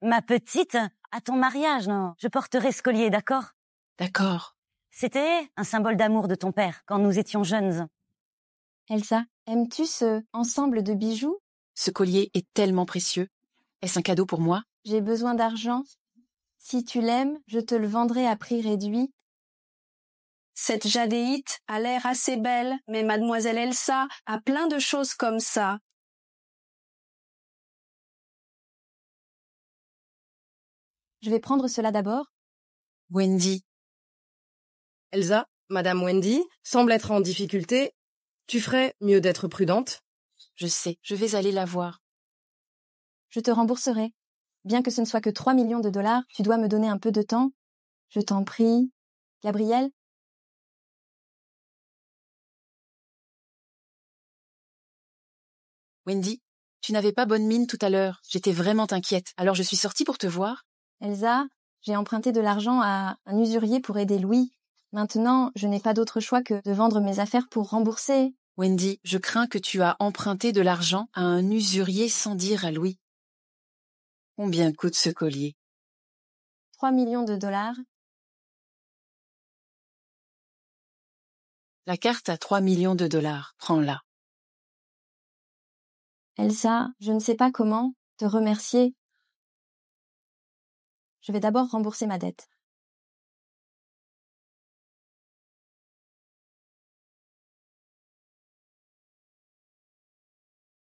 Ma petite, à ton mariage, non? Je porterai ce collier, d'accord? D'accord. C'était un symbole d'amour de ton père, quand nous étions jeunes. Elsa, aimes-tu ce ensemble de bijoux? Ce collier est tellement précieux. Est-ce un cadeau pour moi? J'ai besoin d'argent. Si tu l'aimes, je te le vendrai à prix réduit. Cette jadéite a l'air assez belle, mais mademoiselle Elsa a plein de choses comme ça. Je vais prendre cela d'abord. Wendy. Elsa, Madame Wendy, semble être en difficulté. Tu ferais mieux d'être prudente. Je sais, je vais aller la voir. Je te rembourserai. Bien que ce ne soit que 3 millions de $, tu dois me donner un peu de temps. Je t'en prie. Gabrielle? Wendy, tu n'avais pas bonne mine tout à l'heure. J'étais vraiment inquiète. Alors je suis sortie pour te voir. Elsa, j'ai emprunté de l'argent à un usurier pour aider Louis. Maintenant, je n'ai pas d'autre choix que de vendre mes affaires pour rembourser. Wendy, je crains que tu as emprunté de l'argent à un usurier sans dire à Louis. Combien coûte ce collier? 3 millions de $. La carte a 3 millions de $. Prends-la. Elsa, je ne sais pas comment te remercier. Je vais d'abord rembourser ma dette.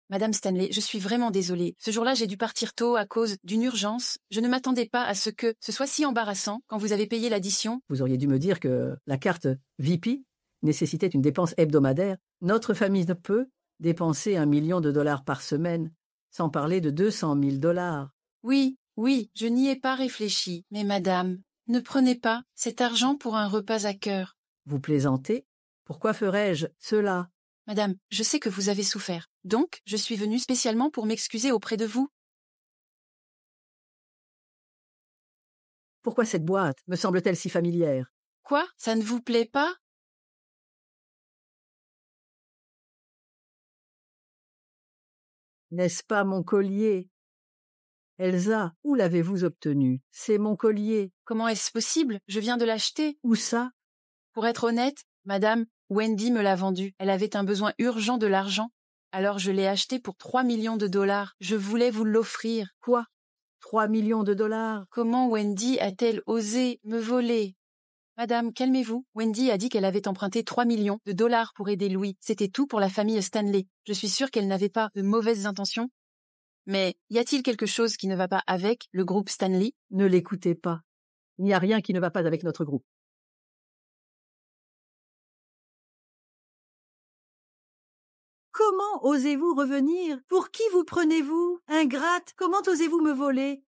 Madame Stanley, je suis vraiment désolée. Ce jour-là, j'ai dû partir tôt à cause d'une urgence. Je ne m'attendais pas à ce que ce soit si embarrassant quand vous avez payé l'addition. Vous auriez dû me dire que la carte VIP nécessitait une dépense hebdomadaire. Notre famille ne peut dépenser $1 million par semaine, sans parler de 200 000 $. Oui, je n'y ai pas réfléchi. Mais madame, ne prenez pas cet argent pour un repas à cœur. Vous plaisantez? Pourquoi ferais-je cela? Madame, je sais que vous avez souffert, Donc, je suis venue spécialement pour m'excuser auprès de vous. Pourquoi cette boîte me semble-t-elle si familière? Quoi? Ça ne vous plaît pas? N'est-ce pas mon collier? Elsa, où l'avez-vous obtenu? C'est mon collier. Comment est-ce possible? Je viens de l'acheter. Où ça? Pour être honnête, madame, Wendy me l'a vendu. Elle avait un besoin urgent de l'argent. Alors je l'ai acheté pour 3 millions de dollars. Je voulais vous l'offrir. Quoi? 3 millions de dollars? Comment Wendy a-t-elle osé me voler? Madame, calmez-vous. Wendy a dit qu'elle avait emprunté 3 millions de dollars pour aider Louis. C'était tout pour la famille Stanley. Je suis sûre qu'elle n'avait pas de mauvaises intentions. Mais y a-t-il quelque chose qui ne va pas avec le groupe Stanley? Ne l'écoutez pas. Il n'y a rien qui ne va pas avec notre groupe. Comment osez-vous revenir? Pour qui vous prenez-vous? Ingrate, comment osez-vous me voler?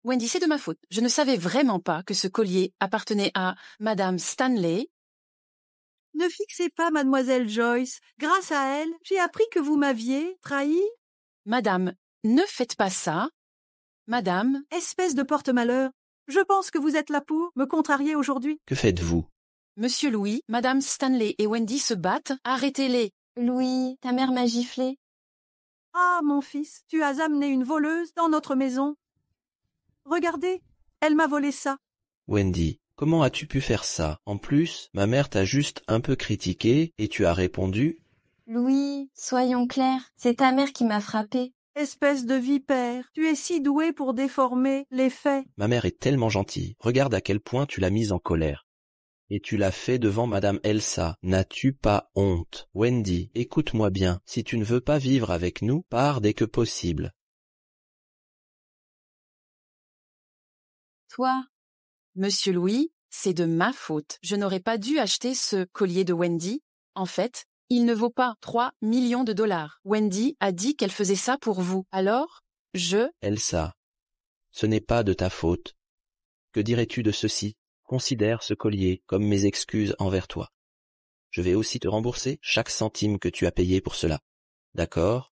Wendy, c'est de ma faute. Je ne savais vraiment pas que ce collier appartenait à Madame Stanley. Ne fixez pas Mademoiselle Joyce. Grâce à elle, j'ai appris que vous m'aviez trahi. Madame, ne faites pas ça. Madame... Espèce de porte-malheur. Je pense que vous êtes là pour me contrarier aujourd'hui. Que faites-vous? Monsieur Louis, Madame Stanley et Wendy se battent. Arrêtez-les. Louis, ta mère m'a giflé. Ah, mon fils, tu as amené une voleuse dans notre maison. Regardez, elle m'a volé ça. Wendy, comment as-tu pu faire ça? En plus, ma mère t'a juste un peu critiqué et tu as répondu... Louis, soyons clairs, c'est ta mère qui m'a frappé. Espèce de vipère, tu es si doué pour déformer les faits. Ma mère est tellement gentille. Regarde à quel point tu l'as mise en colère. Et tu l'as fait devant Madame Elsa. N'as-tu pas honte? Wendy, écoute-moi bien. Si tu ne veux pas vivre avec nous, pars dès que possible. Toi, Monsieur Louis, c'est de ma faute. Je n'aurais pas dû acheter ce collier de Wendy. En fait, il ne vaut pas 3 millions de dollars. Wendy a dit qu'elle faisait ça pour vous. Alors, Elsa, ce n'est pas de ta faute. Que dirais-tu de ceci? Considère ce collier comme mes excuses envers toi. Je vais aussi te rembourser chaque centime que tu as payé pour cela. D'accord?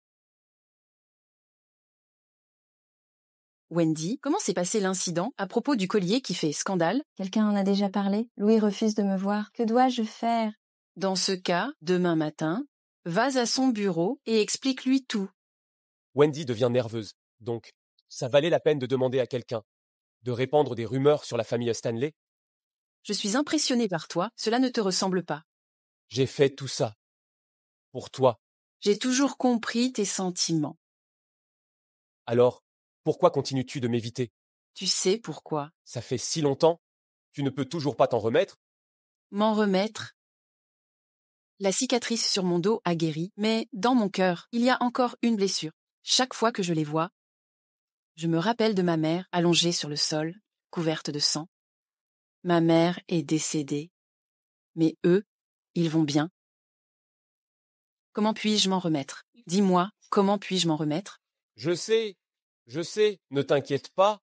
Wendy, comment s'est passé l'incident à propos du collier qui fait scandale? Quelqu'un en a déjà parlé? Louis refuse de me voir. Que dois-je faire? Dans ce cas, demain matin, vas à son bureau et explique-lui tout. Wendy devient nerveuse, donc ça valait la peine de demander à quelqu'un, de répandre des rumeurs sur la famille Stanley. Je suis impressionnée par toi, cela ne te ressemble pas. J'ai fait tout ça. Pour toi. J'ai toujours compris tes sentiments. Alors, pourquoi continues-tu de m'éviter? Tu sais pourquoi. Ça fait si longtemps. Tu ne peux toujours pas t'en remettre? M'en remettre? La cicatrice sur mon dos a guéri, mais dans mon cœur, il y a encore une blessure. Chaque fois que je les vois, je me rappelle de ma mère allongée sur le sol, couverte de sang. Ma mère est décédée, mais eux, ils vont bien. Comment puis-je m'en remettre? Dis-moi, comment puis-je m'en remettre? Je sais, ne t'inquiète pas.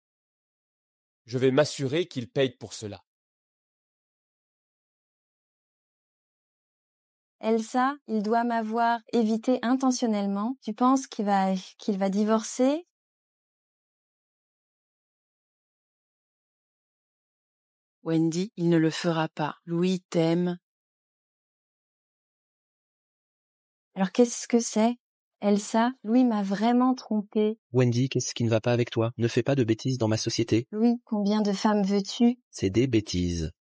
Je vais m'assurer qu'ils payent pour cela. Elsa, il doit m'avoir évité intentionnellement. Tu penses qu'il va divorcer? Wendy, il ne le fera pas. Louis t'aime. Alors qu'est-ce que c'est? Elsa, Louis m'a vraiment trompée. Wendy, qu'est-ce qui ne va pas avec toi? Ne fais pas de bêtises dans ma société. Louis, combien de femmes veux-tu? C'est des bêtises.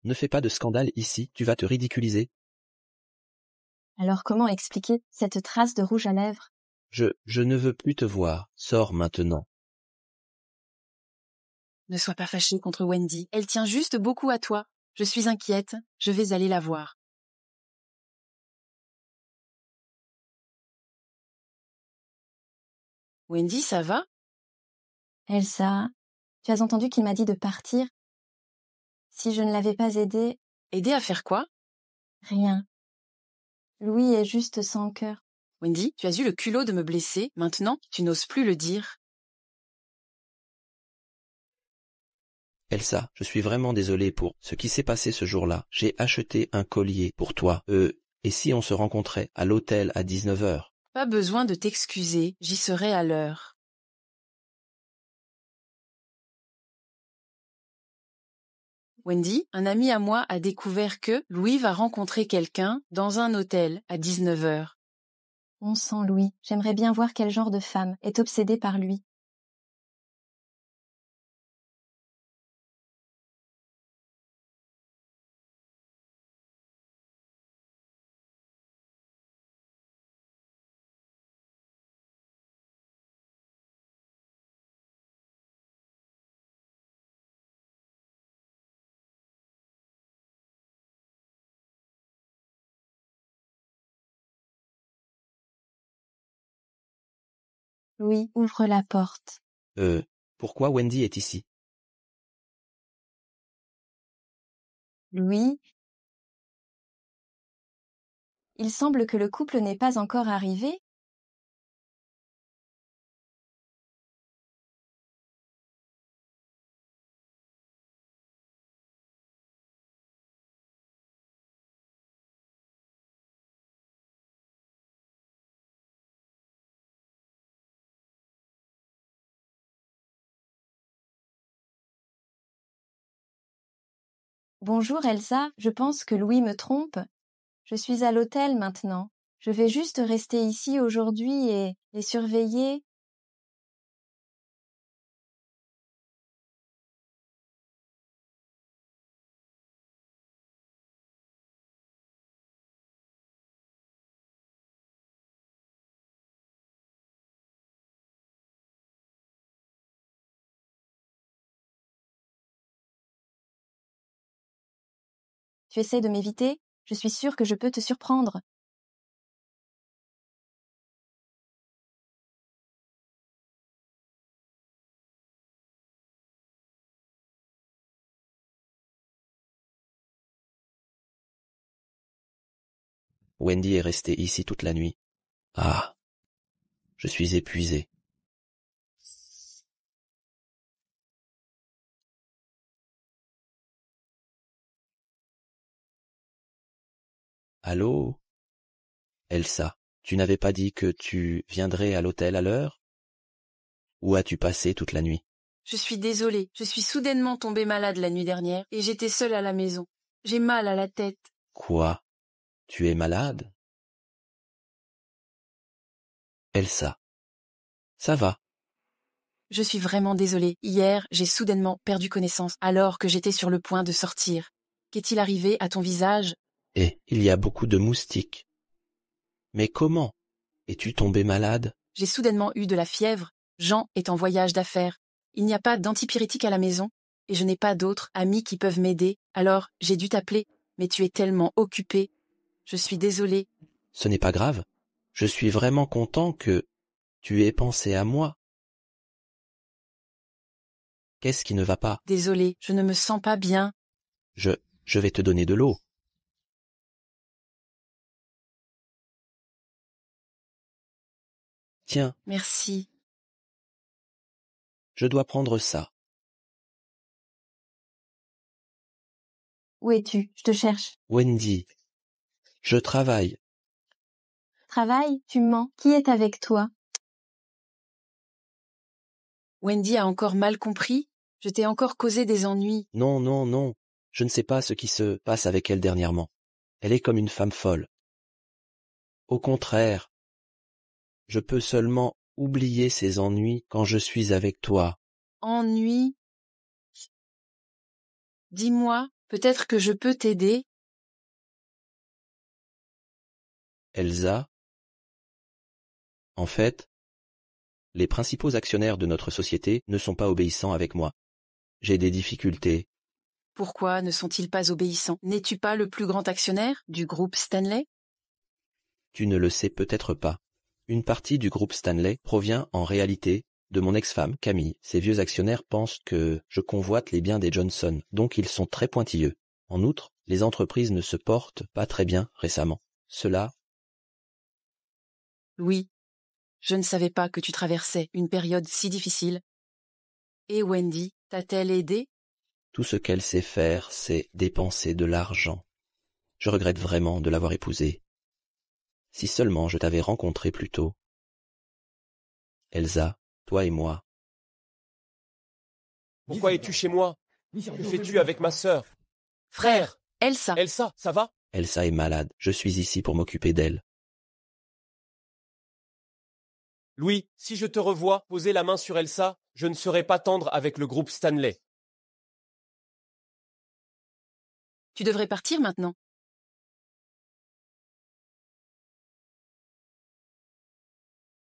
Ne fais pas de scandale ici, tu vas te ridiculiser. Alors comment expliquer cette trace de rouge à lèvres? Je ne veux plus te voir. Sors maintenant. Ne sois pas fâché contre Wendy. Elle tient juste beaucoup à toi. Je suis inquiète. Je vais aller la voir. Wendy, ça va? Elsa, tu as entendu qu'il m'a dit de partir? Si je ne l'avais pas aidé... Aider à faire quoi? Rien. Louis est juste sans cœur. Wendy, tu as eu le culot de me blesser. Maintenant, tu n'oses plus le dire. Elsa, je suis vraiment désolé pour ce qui s'est passé ce jour-là. J'ai acheté un collier pour toi. Et si on se rencontrait à l'hôtel à 19h? Pas besoin de t'excuser, j'y serai à l'heure. Wendy, un ami à moi a découvert que Louis va rencontrer quelqu'un dans un hôtel à 19h. Bon sang, Louis, j'aimerais bien voir quel genre de femme est obsédée par lui. Louis, ouvre la porte. Pourquoi Wendy est ici? Louis, il semble que le couple n'est pas encore arrivé. Bonjour Elsa, je pense que Louis me trompe. Je suis à l'hôtel maintenant. Je vais juste rester ici aujourd'hui et les surveiller. Tu essaies de m'éviter? Je suis sûre que je peux te surprendre. Wendy est restée ici toute la nuit. Ah, je suis épuisé. Allô? Elsa, tu n'avais pas dit que tu viendrais à l'hôtel à l'heure? Où as-tu passé toute la nuit? Je suis désolée, je suis soudainement tombée malade la nuit dernière et j'étais seule à la maison. J'ai mal à la tête. Quoi? Tu es malade? Elsa, ça va? Je suis vraiment désolée. Hier, j'ai soudainement perdu connaissance alors que j'étais sur le point de sortir. Qu'est-il arrivé à ton visage? Et il y a beaucoup de moustiques. Mais comment? Es-tu tombée malade? J'ai soudainement eu de la fièvre. Jean est en voyage d'affaires. Il n'y a pas d'antipyrétique à la maison et je n'ai pas d'autres amis qui peuvent m'aider. Alors, j'ai dû t'appeler, mais tu es tellement occupée. Je suis désolée. Ce n'est pas grave. Je suis vraiment content que tu aies pensé à moi. Qu'est-ce qui ne va pas? Désolée, je ne me sens pas bien. Je vais te donner de l'eau. Tiens. Merci. Je dois prendre ça. Où es-tu? Je te cherche. Wendy, je travaille. Travail? Tu mens. Qui est avec toi? Wendy a encore mal compris? Je t'ai encore causé des ennuis. Non, non, non. Je ne sais pas ce qui se passe avec elle dernièrement. Elle est comme une femme folle. Au contraire, je peux seulement oublier ses ennuis quand je suis avec toi. Ennuis? Dis-moi, peut-être que je peux t'aider? Elsa? En fait, les principaux actionnaires de notre société ne sont pas obéissants avec moi. J'ai des difficultés. Pourquoi ne sont-ils pas obéissants? N'es-tu pas le plus grand actionnaire du groupe Stanley? Tu ne le sais peut-être pas. Une partie du groupe Stanley provient en réalité de mon ex-femme, Camille. Ces vieux actionnaires pensent que je convoite les biens des Johnson, donc ils sont très pointilleux. En outre, les entreprises ne se portent pas très bien récemment. Cela... Louis, je ne savais pas que tu traversais une période si difficile. Et Wendy, t'a-t-elle aidé? Tout ce qu'elle sait faire, c'est dépenser de l'argent. Je regrette vraiment de l'avoir épousée. Si seulement je t'avais rencontré plus tôt. Elsa, toi et moi. Pourquoi es-tu chez moi? Que fais-tu avec ma sœur? Frère! Elsa! Elsa, ça va? Elsa est malade, je suis ici pour m'occuper d'elle. Louis, si je te revois poser la main sur Elsa, je ne serai pas tendre avec le groupe Stanley. Tu devrais partir maintenant.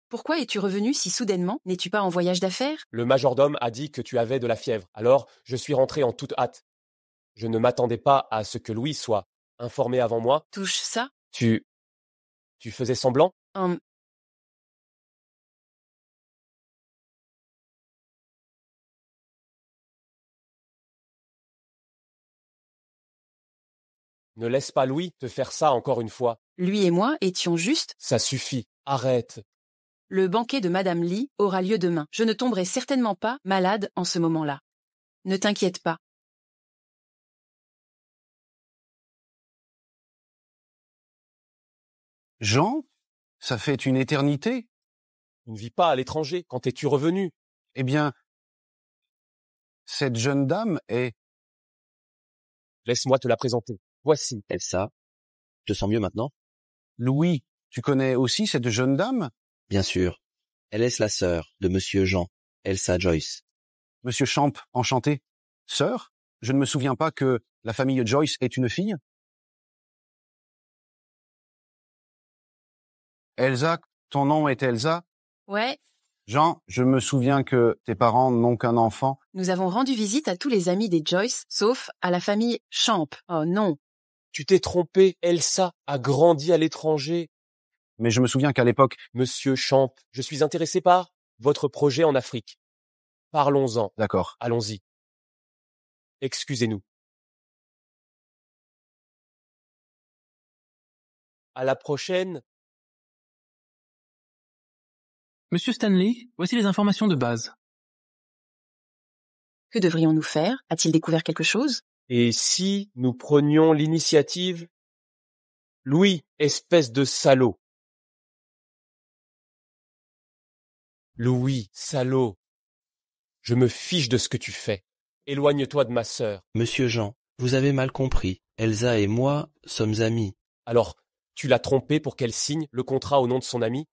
Pourquoi es-tu revenu si soudainement? N'es-tu pas en voyage d'affaires? Le majordome a dit que tu avais de la fièvre, alors je suis rentré en toute hâte. Je ne m'attendais pas à ce que Louis soit informé avant moi. Touche ça? Tu faisais semblant? Ne laisse pas Louis te faire ça encore une fois. Lui et moi étions juste... Ça suffit, arrête. Le banquet de Madame Lee aura lieu demain. Je ne tomberai certainement pas malade en ce moment-là. Ne t'inquiète pas. Jean? Ça fait une éternité? Tu ne vis pas à l'étranger. Quand es-tu revenu? Eh bien, cette jeune dame est... Laisse-moi te la présenter. Voici. Elsa, tu te sens mieux maintenant? Louis, tu connais aussi cette jeune dame? Bien sûr. Elle est la sœur de Monsieur Jean, Elsa Joyce. Monsieur Champ, enchanté. Sœur? Je ne me souviens pas que la famille Joyce est une fille. Elsa, ton nom est Elsa? Ouais. Jean, je me souviens que tes parents n'ont qu'un enfant. Nous avons rendu visite à tous les amis des Joyce, sauf à la famille Champ. Oh non. Tu t'es trompé, Elsa a grandi à l'étranger. Mais je me souviens qu'à l'époque... Monsieur Champ, je suis intéressé par votre projet en Afrique. Parlons-en. D'accord. Allons-y. Excusez-nous. À la prochaine. Monsieur Stanley, voici les informations de base. Que devrions-nous faire? A-t-il découvert quelque chose? Et si nous prenions l'initiative? Louis, espèce de salaud. Louis, salaud. Je me fiche de ce que tu fais. Éloigne-toi de ma sœur. Monsieur Jean, vous avez mal compris. Elsa et moi sommes amis. Alors, tu l'as trompée pour qu'elle signe le contrat au nom de son ami?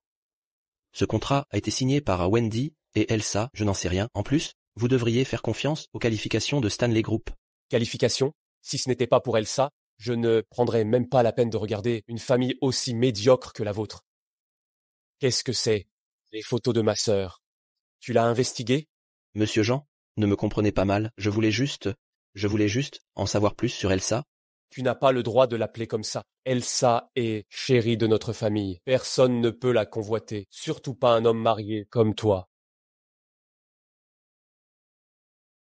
Ce contrat a été signé par Wendy et Elsa, je n'en sais rien. En plus, vous devriez faire confiance aux qualifications de Stanley Group. Qualifications? Si ce n'était pas pour Elsa, je ne prendrais même pas la peine de regarder une famille aussi médiocre que la vôtre. Qu'est-ce que c'est? Les photos de ma sœur. Tu l'as investigué? Monsieur Jean, ne me comprenez pas mal, je voulais juste en savoir plus sur Elsa. Tu n'as pas le droit de l'appeler comme ça. Elsa est chérie de notre famille. Personne ne peut la convoiter, surtout pas un homme marié comme toi.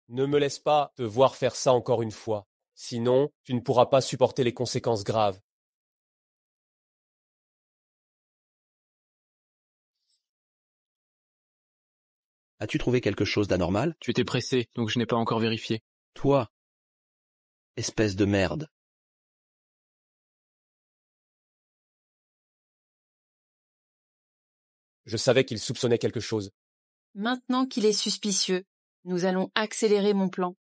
Ne me laisse pas te voir faire ça encore une fois. Sinon, tu ne pourras pas supporter les conséquences graves. As-tu trouvé quelque chose d'anormal? Tu étais pressé, donc je n'ai pas encore vérifié. Toi, espèce de merde. Je savais qu'il soupçonnait quelque chose. Maintenant qu'il est suspicieux, nous allons accélérer mon plan.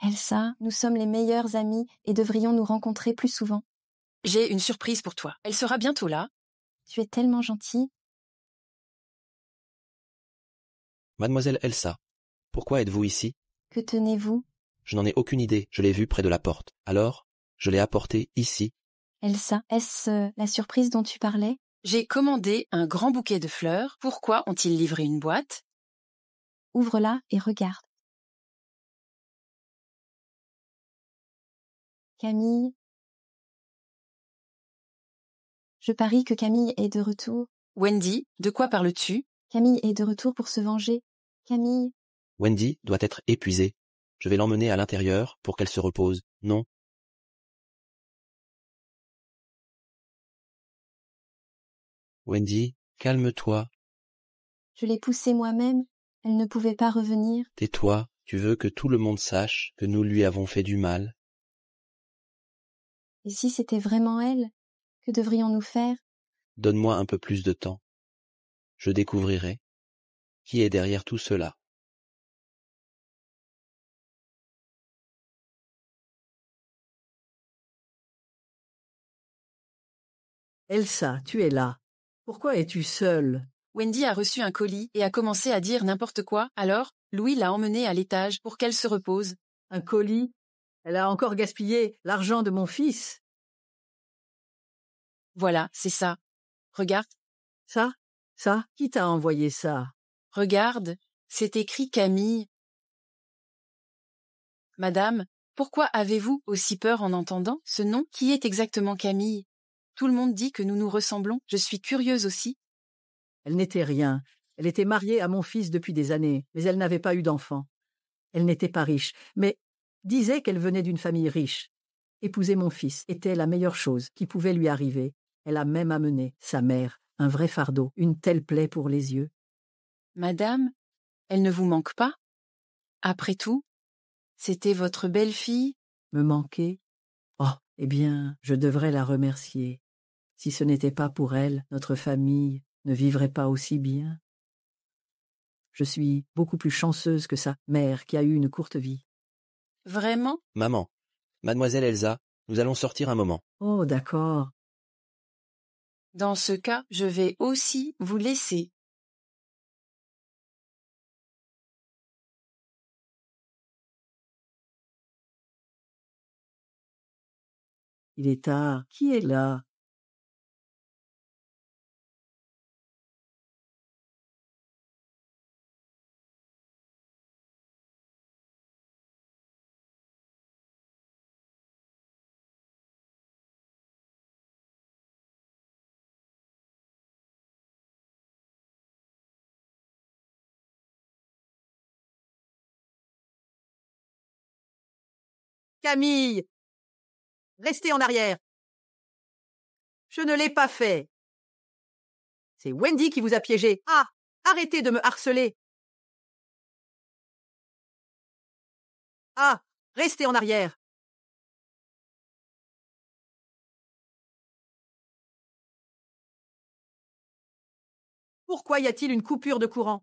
Elsa, nous sommes les meilleures amies et devrions nous rencontrer plus souvent. J'ai une surprise pour toi. Elle sera bientôt là. Tu es tellement gentille. Mademoiselle Elsa, pourquoi êtes-vous ici? Que tenez-vous? Je n'en ai aucune idée, je l'ai vue près de la porte. Alors, je l'ai apportée ici. Elsa, est-ce la surprise dont tu parlais? J'ai commandé un grand bouquet de fleurs. Pourquoi ont-ils livré une boîte? Ouvre-la et regarde. Camille. Je parie que Camille est de retour. Wendy, de quoi parles-tu? Camille est de retour pour se venger. Camille. Wendy doit être épuisée. Je vais l'emmener à l'intérieur pour qu'elle se repose. Non. Wendy, calme-toi. Je l'ai poussée moi-même. Elle ne pouvait pas revenir. Tais-toi, tu veux que tout le monde sache que nous lui avons fait du mal. Et si c'était vraiment elle, que devrions-nous faire? Donne-moi un peu plus de temps. Je découvrirai qui est derrière tout cela. Elsa, tu es là. Pourquoi es-tu seule? Wendy a reçu un colis et a commencé à dire n'importe quoi, alors Louis l'a emmenée à l'étage pour qu'elle se repose. Un colis? Elle a encore gaspillé l'argent de mon fils. Voilà, c'est ça. Regarde. Ça? Qui t'a envoyé ça? Regarde, c'est écrit Camille. Madame, pourquoi avez-vous aussi peur en entendant ce nom? Qui est exactement Camille? Tout le monde dit que nous nous ressemblons, je suis curieuse aussi. Elle n'était rien. Elle était mariée à mon fils depuis des années, mais elle n'avait pas eu d'enfant. Elle n'était pas riche, mais disait qu'elle venait d'une famille riche. Épouser mon fils était la meilleure chose qui pouvait lui arriver. Elle a même amené sa mère un vrai fardeau, une telle plaie pour les yeux. Madame, elle ne vous manque pas? Après tout, c'était votre belle-fille? Me manquer? Oh, eh bien, je devrais la remercier. Si ce n'était pas pour elle, notre famille ne vivrait pas aussi bien. Je suis beaucoup plus chanceuse que sa mère qui a eu une courte vie. Vraiment? Maman, mademoiselle Elsa, nous allons sortir un moment. Oh, d'accord. Dans ce cas, je vais aussi vous laisser. Il est tard. Qui est là? Camille! Restez en arrière. Je ne l'ai pas fait. C'est Wendy qui vous a piégé. Ah! Arrêtez de me harceler. Ah! Restez en arrière. Pourquoi y a-t-il une coupure de courant?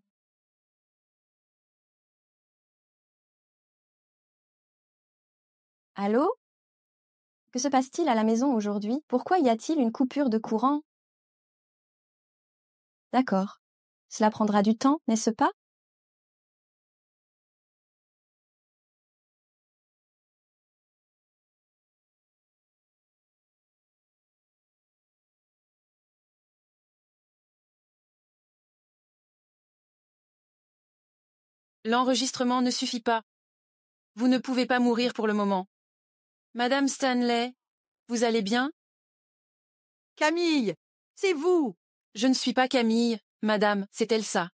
Allô? Que se passe-t-il à la maison aujourd'hui? Pourquoi y a-t-il une coupure de courant? D'accord. Cela prendra du temps, n'est-ce pas? L'enregistrement ne suffit pas. Vous ne pouvez pas mourir pour le moment. Madame Stanley, vous allez bien? Camille! C'est vous! Je ne suis pas Camille, madame, c'est Elsa.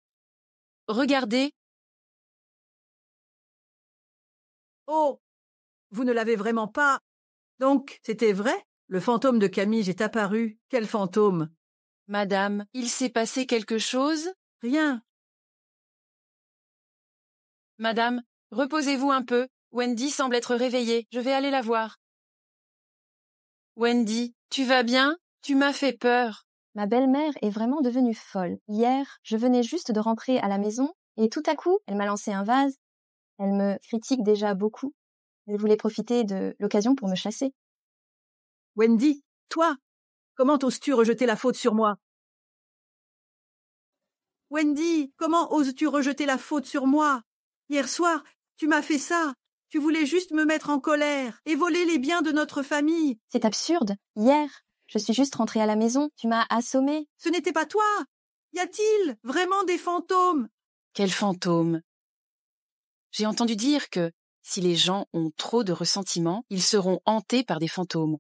Regardez. Oh! Vous ne l'avez vraiment pas. Donc, c'était vrai? Le fantôme de Camille est apparu. Quel fantôme? Madame, il s'est passé quelque chose? Rien. Madame, reposez-vous un peu. Wendy semble être réveillée. Je vais aller la voir. Wendy, tu vas bien? Tu m'as fait peur. Ma belle-mère est vraiment devenue folle. Hier, je venais juste de rentrer à la maison et tout à coup, elle m'a lancé un vase. Elle me critique déjà beaucoup. Elle voulait profiter de l'occasion pour me chasser. Wendy, toi, comment oses-tu rejeter la faute sur moi? Wendy, comment oses-tu rejeter la faute sur moi? Hier soir, tu m'as fait ça. Tu voulais juste me mettre en colère et voler les biens de notre famille. C'est absurde. Hier, je suis juste rentrée à la maison. Tu m'as assommée. Ce n'était pas toi. Y a-t-il vraiment des fantômes? Quel fantôme? J'ai entendu dire que si les gens ont trop de ressentiments, ils seront hantés par des fantômes.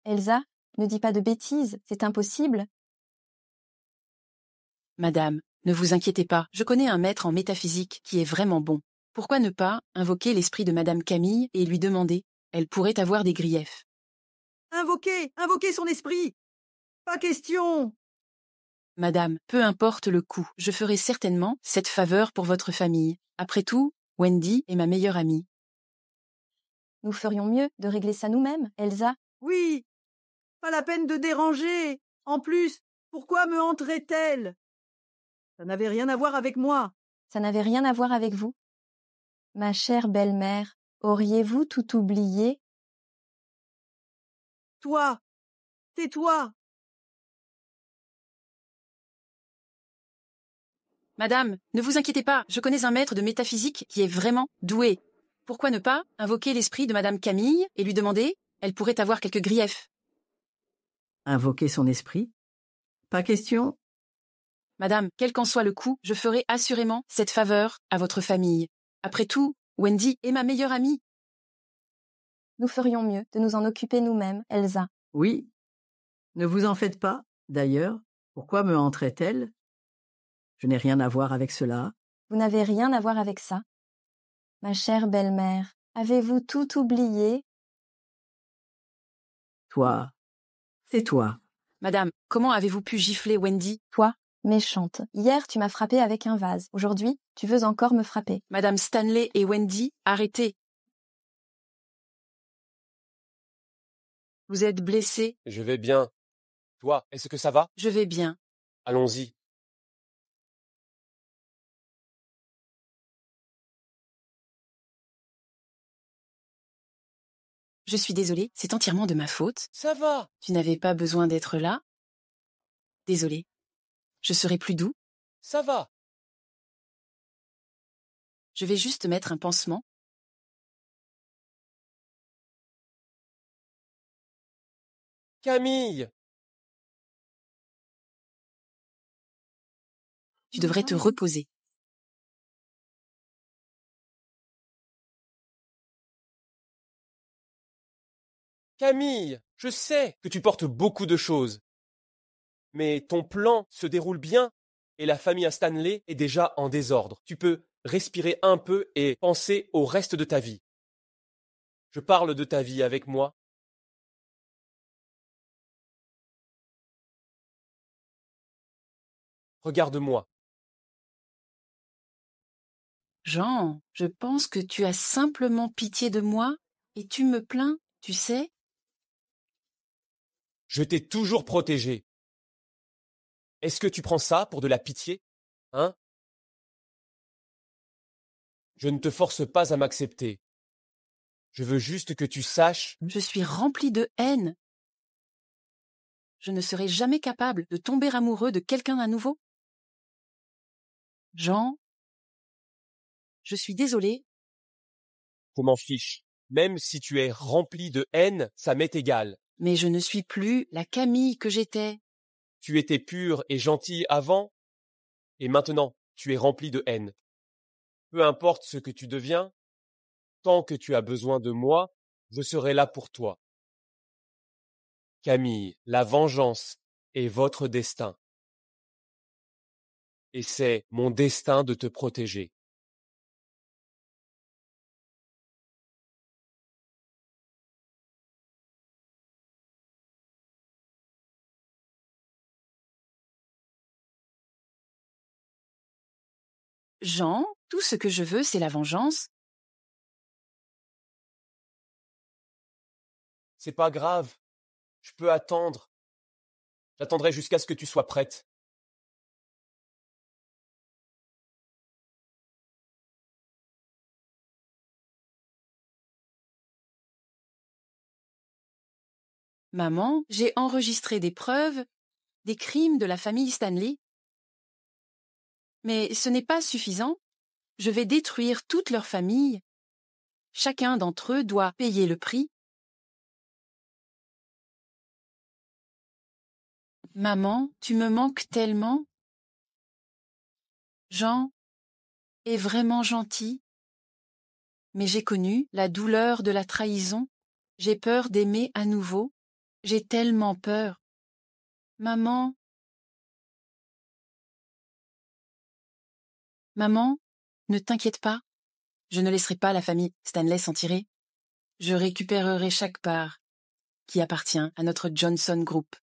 Elsa, ne dis pas de bêtises, c'est impossible. Madame, ne vous inquiétez pas, je connais un maître en métaphysique qui est vraiment bon. Pourquoi ne pas invoquer l'esprit de Madame Camille et lui demander? Elle pourrait avoir des griefs. Invoquez son esprit. Pas question. Madame, peu importe le coût, je ferai certainement cette faveur pour votre famille. Après tout, Wendy est ma meilleure amie. Nous ferions mieux de régler ça nous-mêmes, Elsa. Oui, pas la peine de déranger. En plus, pourquoi me hanterait-elle? Ça n'avait rien à voir avec moi. Ça n'avait rien à voir avec vous. Ma chère belle-mère, auriez-vous tout oublié? Toi, tais-toi. Madame, ne vous inquiétez pas, je connais un maître de métaphysique qui est vraiment doué. Pourquoi ne pas invoquer l'esprit de Madame Camille et lui demander? Elle pourrait avoir quelques griefs. Invoquer son esprit? Pas question. Madame, quel qu'en soit le coût, je ferai assurément cette faveur à votre famille. Après tout, Wendy est ma meilleure amie. Nous ferions mieux de nous en occuper nous-mêmes, Elsa. Oui. Ne vous en faites pas. D'ailleurs, pourquoi me hanterait-elle? Je n'ai rien à voir avec cela. Vous n'avez rien à voir avec ça. Ma chère belle-mère, avez-vous tout oublié? Toi, tais-toi. Madame, comment avez-vous pu gifler Wendy? Toi, méchante. Hier, tu m'as frappée avec un vase. Aujourd'hui, tu veux encore me frapper. Madame Stanley et Wendy, arrêtez. Vous êtes blessée? Je vais bien. Toi, est-ce que ça va? Je vais bien. Allons-y. Je suis désolée, c'est entièrement de ma faute. Ça va. Tu n'avais pas besoin d'être là. Désolée. Je serai plus doux. Ça va. Je vais juste mettre un pansement. Camille! Tu devrais te reposer. Camille, je sais que tu portes beaucoup de choses. Mais ton plan se déroule bien et la famille Stanley est déjà en désordre. Tu peux respirer un peu et penser au reste de ta vie. Je parle de ta vie avec moi. Regarde-moi. Jean, je pense que tu as simplement pitié de moi et tu me plains, tu sais? Je t'ai toujours protégé. Est-ce que tu prends ça pour de la pitié, hein? Je ne te force pas à m'accepter. Je veux juste que tu saches... Je suis remplie de haine. Je ne serai jamais capable de tomber amoureux de quelqu'un à nouveau. Jean, je suis désolée. Je m'en fiche. Même si tu es rempli de haine, ça m'est égal. Mais je ne suis plus la Camille que j'étais. Tu étais pure et gentille avant, et maintenant tu es rempli de haine. Peu importe ce que tu deviens, tant que tu as besoin de moi, je serai là pour toi. Camille, la vengeance est votre destin. Et c'est mon destin de te protéger. Jean, tout ce que je veux, c'est la vengeance. C'est pas grave. Je peux attendre. J'attendrai jusqu'à ce que tu sois prête. Maman, j'ai enregistré des preuves, des crimes de la famille Stanley. Mais ce n'est pas suffisant. Je vais détruire toute leur famille. Chacun d'entre eux doit payer le prix. Maman, tu me manques tellement. Jean est vraiment gentil. Mais j'ai connu la douleur de la trahison. J'ai peur d'aimer à nouveau. J'ai tellement peur. Maman. Maman, ne t'inquiète pas. Je ne laisserai pas la famille Stanley s'en tirer. Je récupérerai chaque part qui appartient à notre Johnson Group.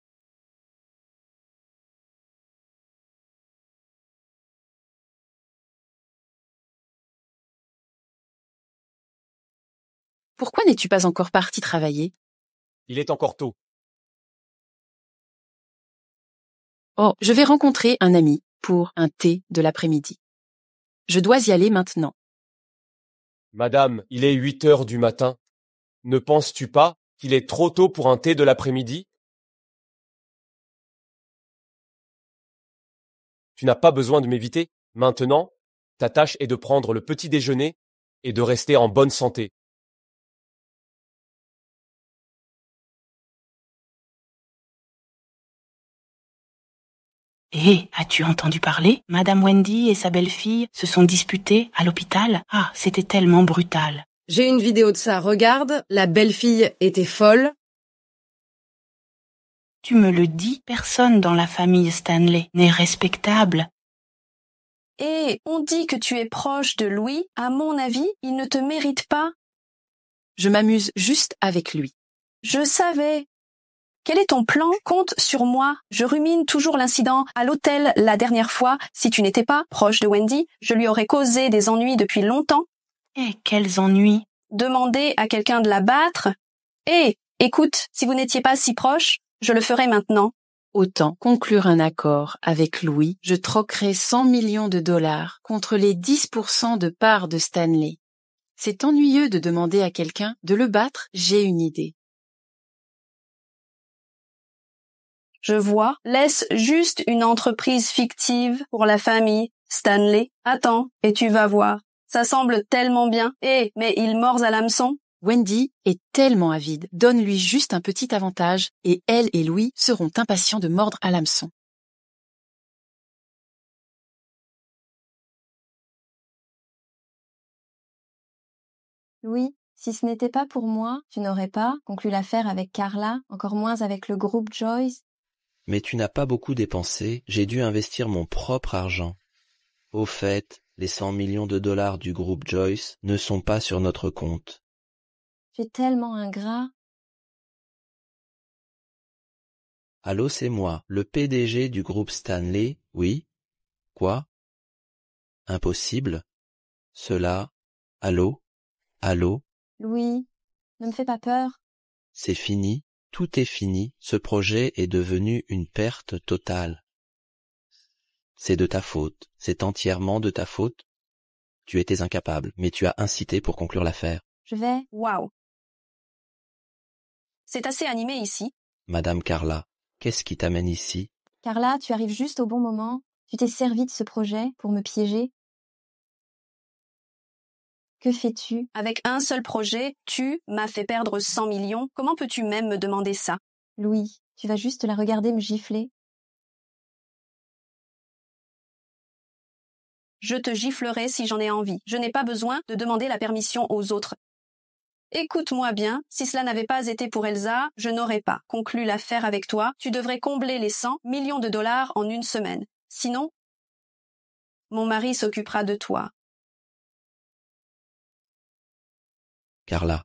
Pourquoi n'es-tu pas encore parti travailler? Il est encore tôt. Oh, je vais rencontrer un ami pour un thé de l'après-midi. Je dois y aller maintenant. Madame, il est 8 heures du matin. Ne penses-tu pas qu'il est trop tôt pour un thé de l'après-midi? Tu n'as pas besoin de m'éviter. Maintenant, ta tâche est de prendre le petit déjeuner et de rester en bonne santé. Hé, as-tu entendu parler? Madame Wendy et sa belle-fille se sont disputées à l'hôpital. Ah, c'était tellement brutal. J'ai une vidéo de ça, regarde. La belle-fille était folle. Tu me le dis, personne dans la famille Stanley n'est respectable. Et on dit que tu es proche de Louis. À mon avis, il ne te mérite pas. Je m'amuse juste avec lui. Je savais. Quel est ton plan? Compte sur moi. Je rumine toujours l'incident à l'hôtel la dernière fois. Si tu n'étais pas proche de Wendy, je lui aurais causé des ennuis depuis longtemps. Eh, quels ennuis! Demander à quelqu'un de la battre? Eh, écoute, si vous n'étiez pas si proche, je le ferai maintenant. Autant conclure un accord avec Louis, je troquerai 100 millions de dollars contre les 10% de part de Stanley. C'est ennuyeux de demander à quelqu'un de le battre, j'ai une idée. Je vois. Laisse juste une entreprise fictive pour la famille Stanley. Attends, et tu vas voir. Ça semble tellement bien. Eh, mais il mord à l'hameçon. Wendy est tellement avide. Donne-lui juste un petit avantage et elle et Louis seront impatients de mordre à l'hameçon. Louis, si ce n'était pas pour moi, tu n'aurais pas conclu l'affaire avec Carla, encore moins avec le groupe Joyce. Mais tu n'as pas beaucoup dépensé, j'ai dû investir mon propre argent. Au fait, les 100 millions de dollars du groupe Joyce ne sont pas sur notre compte. Tu es tellement ingrat. Allô, c'est moi, le PDG du groupe Stanley, oui? Quoi? Impossible? Cela? Allô? Allô? Louis, ne me fais pas peur. C'est fini, tout est fini, ce projet est devenu une perte totale. C'est de ta faute, c'est entièrement de ta faute. Tu étais incapable, mais tu as incité pour conclure l'affaire. Je vais. Waouh. C'est assez animé ici. Madame Carla, qu'est-ce qui t'amène ici? Carla, tu arrives juste au bon moment. Tu t'es servi de ce projet pour me piéger. Que fais-tu? Avec un seul projet, tu m'as fait perdre 100 millions. Comment peux-tu même me demander ça? Louis, tu vas juste la regarder me gifler. Je te giflerai si j'en ai envie. Je n'ai pas besoin de demander la permission aux autres. Écoute-moi bien, si cela n'avait pas été pour Elsa, je n'aurais pas conclu l'affaire avec toi. Tu devrais combler les 100 millions de dollars en une semaine. Sinon, mon mari s'occupera de toi. Carla.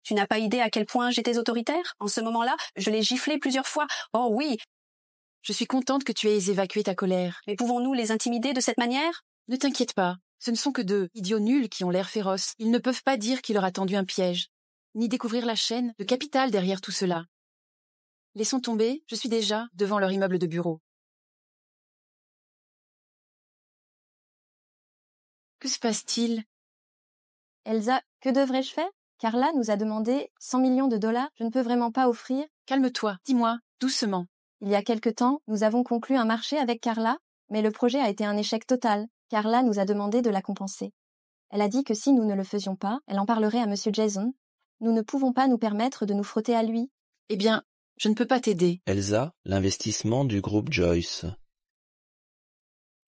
Tu n'as pas idée à quel point j'étais autoritaire? En ce moment-là, je l'ai giflé plusieurs fois. Oh oui! Je suis contente que tu aies évacué ta colère. Mais pouvons-nous les intimider de cette manière? Ne t'inquiète pas, ce ne sont que deux idiots nuls qui ont l'air féroces. Ils ne peuvent pas dire qu'il leur a tendu un piège, ni découvrir la chaîne de capital derrière tout cela. Laissons tomber, je suis déjà devant leur immeuble de bureau. Que se passe-t-il? Elsa, que devrais-je faire? Carla nous a demandé 100 millions de dollars. Je ne peux vraiment pas offrir. Calme-toi, dis-moi, doucement. Il y a quelque temps, nous avons conclu un marché avec Carla, mais le projet a été un échec total. Carla nous a demandé de la compenser. Elle a dit que si nous ne le faisions pas, elle en parlerait à Monsieur Jason. Nous ne pouvons pas nous permettre de nous frotter à lui. Eh bien, je ne peux pas t'aider. Elsa, l'investissement du groupe Joyce.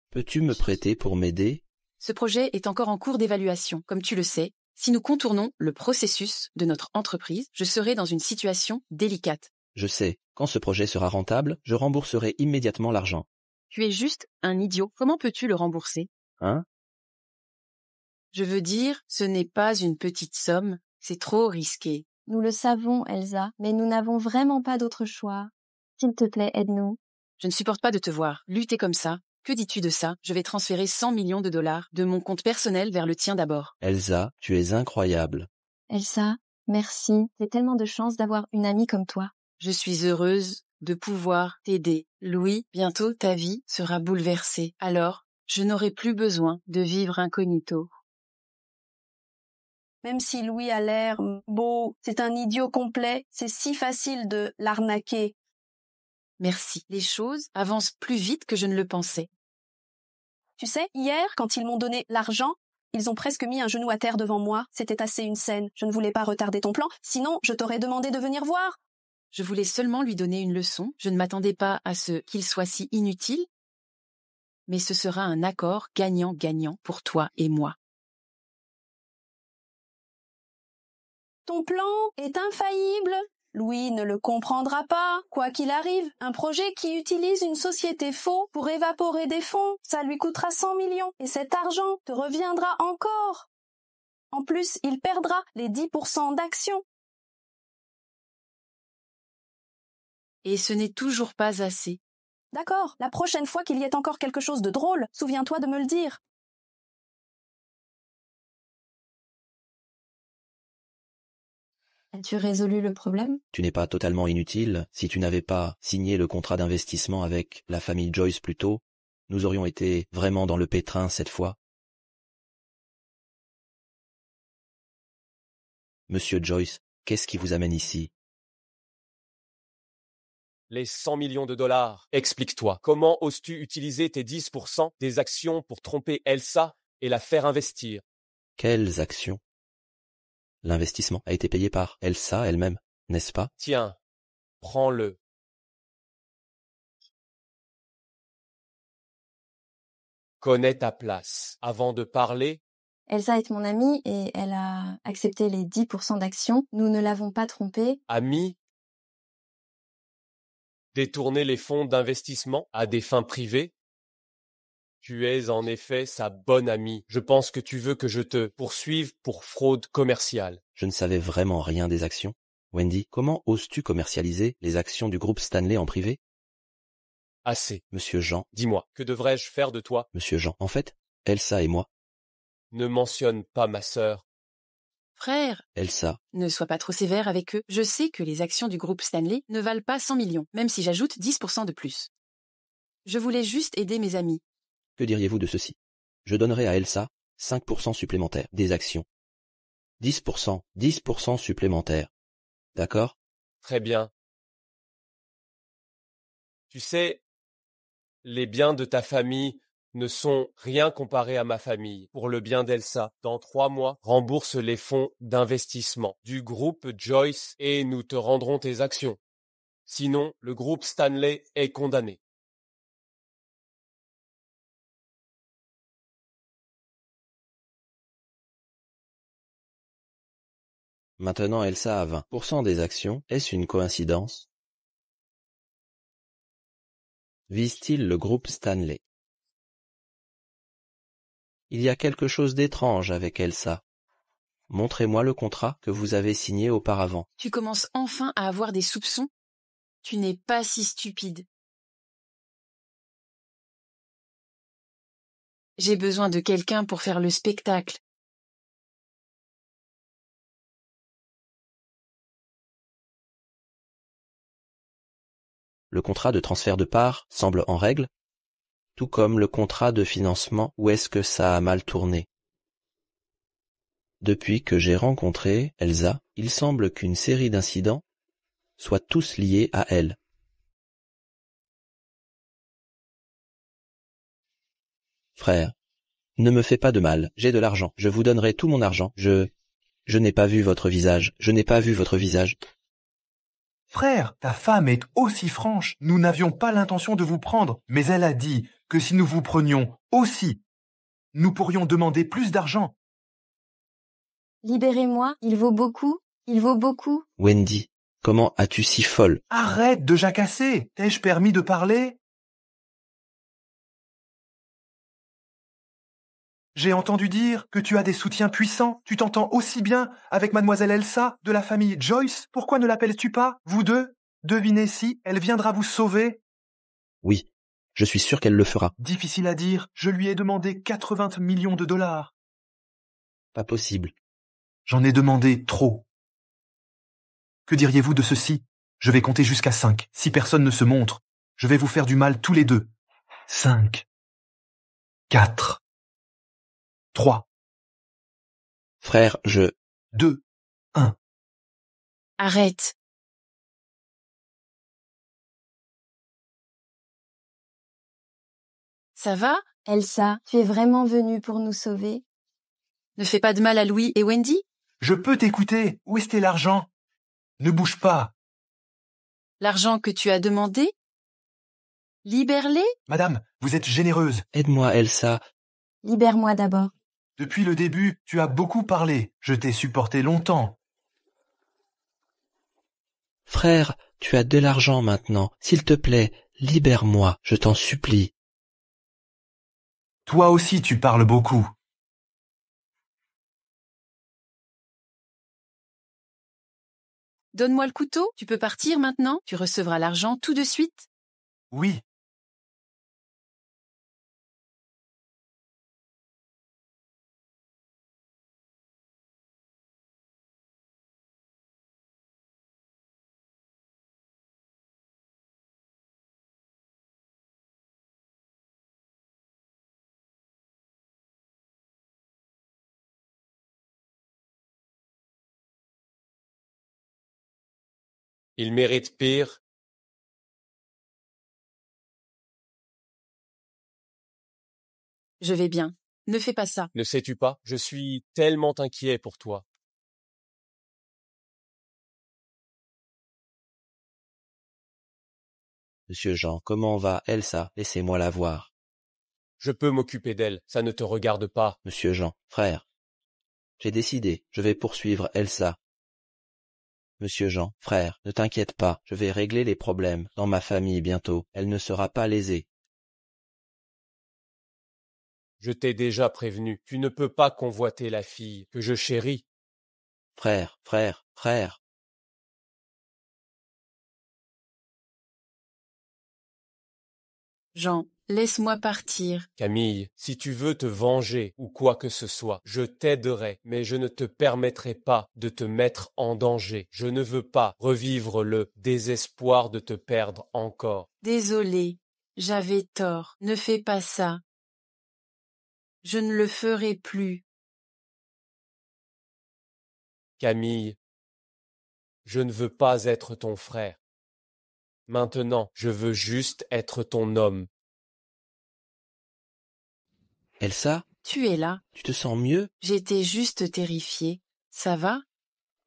Peux-tu me prêter pour m'aider? Ce projet est encore en cours d'évaluation. Comme tu le sais, si nous contournons le processus de notre entreprise, je serai dans une situation délicate. Je sais, quand ce projet sera rentable, je rembourserai immédiatement l'argent. Tu es juste un idiot. Comment peux-tu le rembourser? Hein? Je veux dire, ce n'est pas une petite somme, c'est trop risqué. Nous le savons, Elsa, mais nous n'avons vraiment pas d'autre choix. S'il te plaît, aide-nous. Je ne supporte pas de te voir lutter comme ça. Que dis-tu de ça? Je vais transférer 100 millions de dollars de mon compte personnel vers le tien d'abord. Elsa, tu es incroyable. Elsa, merci. J'ai tellement de chance d'avoir une amie comme toi. Je suis heureuse de pouvoir t'aider. Louis, bientôt ta vie sera bouleversée. Alors, je n'aurai plus besoin de vivre incognito. Même si Louis a l'air beau, c'est un idiot complet, c'est si facile de l'arnaquer. Merci. Les choses avancent plus vite que je ne le pensais. Tu sais, hier, quand ils m'ont donné l'argent, ils ont presque mis un genou à terre devant moi. C'était assez une scène. Je ne voulais pas retarder ton plan, sinon je t'aurais demandé de venir voir. Je voulais seulement lui donner une leçon. Je ne m'attendais pas à ce qu'il soit si inutile. Mais ce sera un accord gagnant-gagnant pour toi et moi. Ton plan est infaillible. Louis ne le comprendra pas. Quoi qu'il arrive, un projet qui utilise une société faux pour évaporer des fonds, ça lui coûtera 100 millions et cet argent te reviendra encore. En plus, il perdra les 10% d'actions. Et ce n'est toujours pas assez. D'accord, la prochaine fois qu'il y ait encore quelque chose de drôle, souviens-toi de me le dire. As-tu résolu le problème? Tu n'es pas totalement inutile. Si tu n'avais pas signé le contrat d'investissement avec la famille Joyce plus tôt, nous aurions été vraiment dans le pétrin cette fois. Monsieur Joyce, qu'est-ce qui vous amène ici? Les 100 millions de dollars. Explique-toi. Comment oses-tu utiliser tes 10% des actions pour tromper Elsa et la faire investir? Quelles actions? L'investissement a été payé par Elsa elle-même, n'est-ce pas? Tiens, prends-le. Connais ta place. Avant de parler, Elsa est mon amie et elle a accepté les 10% d'actions. Nous ne l'avons pas trompée. ami, détourner les fonds d'investissement à des fins privées? Tu es en effet sa bonne amie. Je pense que tu veux que je te poursuive pour fraude commerciale. Je ne savais vraiment rien des actions. Wendy, comment oses-tu commercialiser les actions du groupe Stanley en privé? Assez. Monsieur Jean. Dis-moi, que devrais-je faire de toi? Monsieur Jean, en fait, Elsa et moi. Ne mentionne pas ma sœur. Frère, Elsa. Ne sois pas trop sévère avec eux. Je sais que les actions du groupe Stanley ne valent pas 100 millions, même si j'ajoute 10% de plus. Je voulais juste aider mes amis. Que diriez-vous de ceci? Je donnerai à Elsa 5% supplémentaires des actions. 10% supplémentaires. D'accord? Très bien. Tu sais, les biens de ta famille ne sont rien comparés à ma famille. Pour le bien d'Elsa, dans 3 mois, rembourse les fonds d'investissement du groupe Joyce et nous te rendrons tes actions. Sinon, le groupe Stanley est condamné. Maintenant Elsa a 20% des actions. Est-ce une coïncidence? Vise-t-il le groupe Stanley? Il y a quelque chose d'étrange avec Elsa. Montrez-moi le contrat que vous avez signé auparavant. Tu commences enfin à avoir des soupçons? Tu n'es pas si stupide. J'ai besoin de quelqu'un pour faire le spectacle. Le contrat de transfert de parts semble en règle, tout comme le contrat de financement. Où est-ce que ça a mal tourné? Depuis que j'ai rencontré Elsa, il semble qu'une série d'incidents soient tous liés à elle. Frère, ne me fais pas de mal, j'ai de l'argent, je vous donnerai tout mon argent, je n'ai pas vu votre visage, je n'ai pas vu votre visage. Frère, ta femme est aussi franche. Nous n'avions pas l'intention de vous prendre, mais elle a dit que si nous vous prenions aussi, nous pourrions demander plus d'argent. Libérez-moi, il vaut beaucoup, il vaut beaucoup. Wendy, comment as-tu si folle? Arrête de jacasser. T'ai-je permis de parler? J'ai entendu dire que tu as des soutiens puissants. Tu t'entends aussi bien avec mademoiselle Elsa de la famille Joyce. Pourquoi ne l'appelles-tu pas, vous deux? Devinez si elle viendra vous sauver. Oui, Je suis sûr qu'elle le fera. Difficile à dire, je lui ai demandé 80 millions de dollars. Pas possible. J'en ai demandé trop. Que diriez-vous de ceci? Je vais compter jusqu'à 5. Si personne ne se montre, je vais vous faire du mal tous les deux. 5, 4, 3. Frère, 2, 1. Arrête. Ça va? Elsa, tu es vraiment venue pour nous sauver? Ne fais pas de mal à Louis et Wendy? Je peux t'écouter. Où est l'argent? Ne bouge pas. L'argent que tu as demandé? Libère-les? Madame, vous êtes généreuse. Aide-moi, Elsa. Libère-moi d'abord. Depuis le début, tu as beaucoup parlé. Je t'ai supporté longtemps. Frère, tu as de l'argent maintenant. S'il te plaît, libère-moi, je t'en supplie. Toi aussi, tu parles beaucoup. Donne-moi le couteau, tu peux partir maintenant, tu recevras l'argent tout de suite. Oui. Il mérite pire. Je vais bien. Ne fais pas ça. Ne sais-tu pas? Je suis tellement inquiet pour toi. Monsieur Jean, comment va Elsa? Laissez-moi la voir. Je peux m'occuper d'elle, ça ne te regarde pas. Monsieur Jean, frère. J'ai décidé, je vais poursuivre Elsa. Monsieur Jean, frère, ne t'inquiète pas, je vais régler les problèmes dans ma famille bientôt. Elle ne sera pas lésée. Je t'ai déjà prévenu, tu ne peux pas convoiter la fille que je chéris. Frère, frère, frère. Jean, laisse-moi partir. Camille, si tu veux te venger ou quoi que ce soit, je t'aiderai, mais je ne te permettrai pas de te mettre en danger. Je ne veux pas revivre le désespoir de te perdre encore. Désolée, j'avais tort. Ne fais pas ça. Je ne le ferai plus. Camille, je ne veux pas être ton frère. Maintenant, je veux juste être ton homme. Elsa? Tu es là. Tu te sens mieux? J'étais juste terrifiée. Ça va?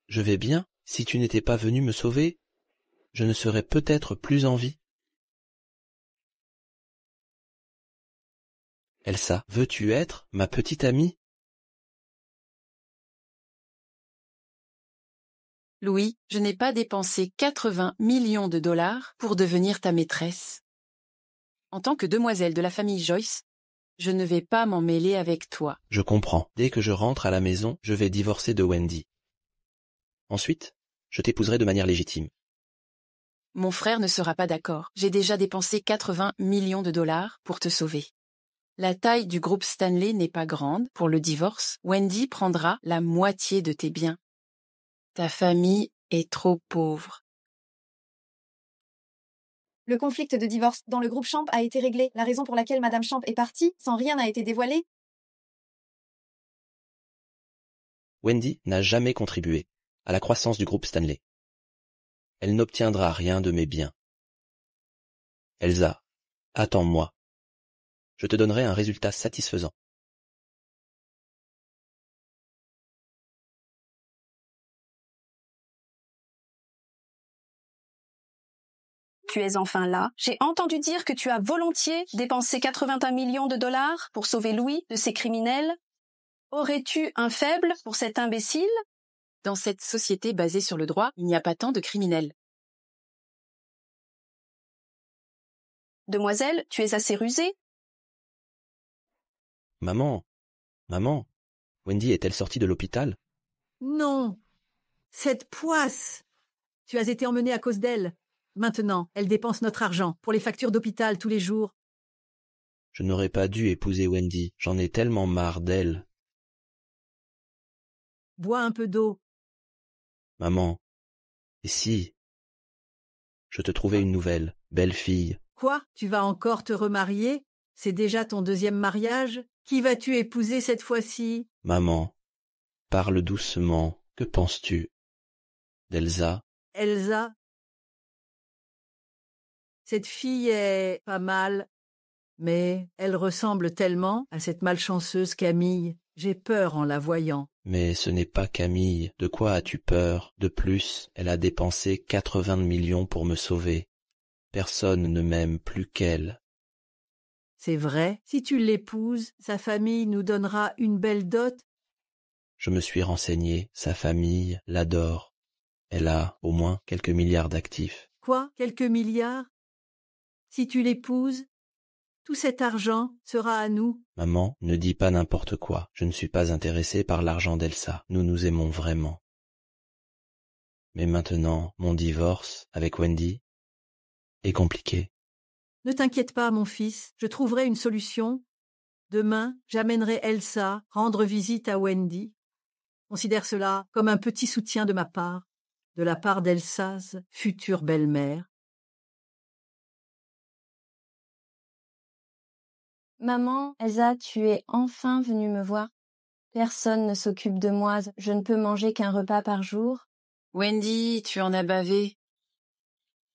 Je vais bien. Si tu n'étais pas venu me sauver, je ne serais peut-être plus en vie. Elsa, veux-tu être ma petite amie? Louis, je n'ai pas dépensé 80 millions de dollars pour devenir ta maîtresse. En tant que demoiselle de la famille Joyce, je ne vais pas m'en mêler avec toi. Je comprends. Dès que je rentre à la maison, je vais divorcer de Wendy. Ensuite, je t'épouserai de manière légitime. Mon frère ne sera pas d'accord. J'ai déjà dépensé 80 millions de dollars pour te sauver. La taille du groupe Stanley n'est pas grande. Pour le divorce, Wendy prendra la moitié de tes biens. Ta famille est trop pauvre. Le conflit de divorce dans le groupe Champ a été réglé. La raison pour laquelle Madame Champ est partie, sans rien n'a été dévoilé. Wendy n'a jamais contribué à la croissance du groupe Stanley. Elle n'obtiendra rien de mes biens. Elsa, attends-moi. Je te donnerai un résultat satisfaisant. Tu es enfin là. J'ai entendu dire que tu as volontiers dépensé 81 millions de dollars pour sauver Louis de ces criminels. Aurais-tu un faible pour cet imbécile? Dans cette société basée sur le droit, il n'y a pas tant de criminels. Demoiselle, tu es assez rusée. Maman, Wendy est-elle sortie de l'hôpital? Non. Cette poisse. Tu as été emmenée à cause d'elle. Maintenant, elle dépense notre argent pour les factures d'hôpital tous les jours. Je n'aurais pas dû épouser Wendy. J'en ai tellement marre d'elle. Bois un peu d'eau. Maman, et si je te trouvais une nouvelle, belle fille? Quoi? Tu vas encore te remarier? C'est déjà ton deuxième mariage? Qui vas-tu épouser cette fois-ci? Maman, parle doucement. Que penses-tu d'Elsa? Elsa? Cette fille est pas mal, mais elle ressemble tellement à cette malchanceuse Camille. J'ai peur en la voyant. Mais ce n'est pas Camille. De quoi as-tu peur? De plus, elle a dépensé 80 millions pour me sauver. Personne ne m'aime plus qu'elle. C'est vrai, si tu l'épouses, sa famille nous donnera une belle dot. Je me suis renseigné, sa famille l'adore. Elle a au moins quelques milliards d'actifs. Quoi? Quelques milliards? Si tu l'épouses, tout cet argent sera à nous. Maman, ne dis pas n'importe quoi. Je ne suis pas intéressé par l'argent d'Elsa. Nous nous aimons vraiment. Mais maintenant, mon divorce avec Wendy est compliqué. Ne t'inquiète pas, mon fils, je trouverai une solution. Demain, j'amènerai Elsa rendre visite à Wendy. Considère cela comme un petit soutien de la part d'Elsa's future belle-mère. Maman, Elsa, tu es enfin venue me voir. Personne ne s'occupe de moi, je ne peux manger qu'un repas par jour. Wendy, tu en as bavé.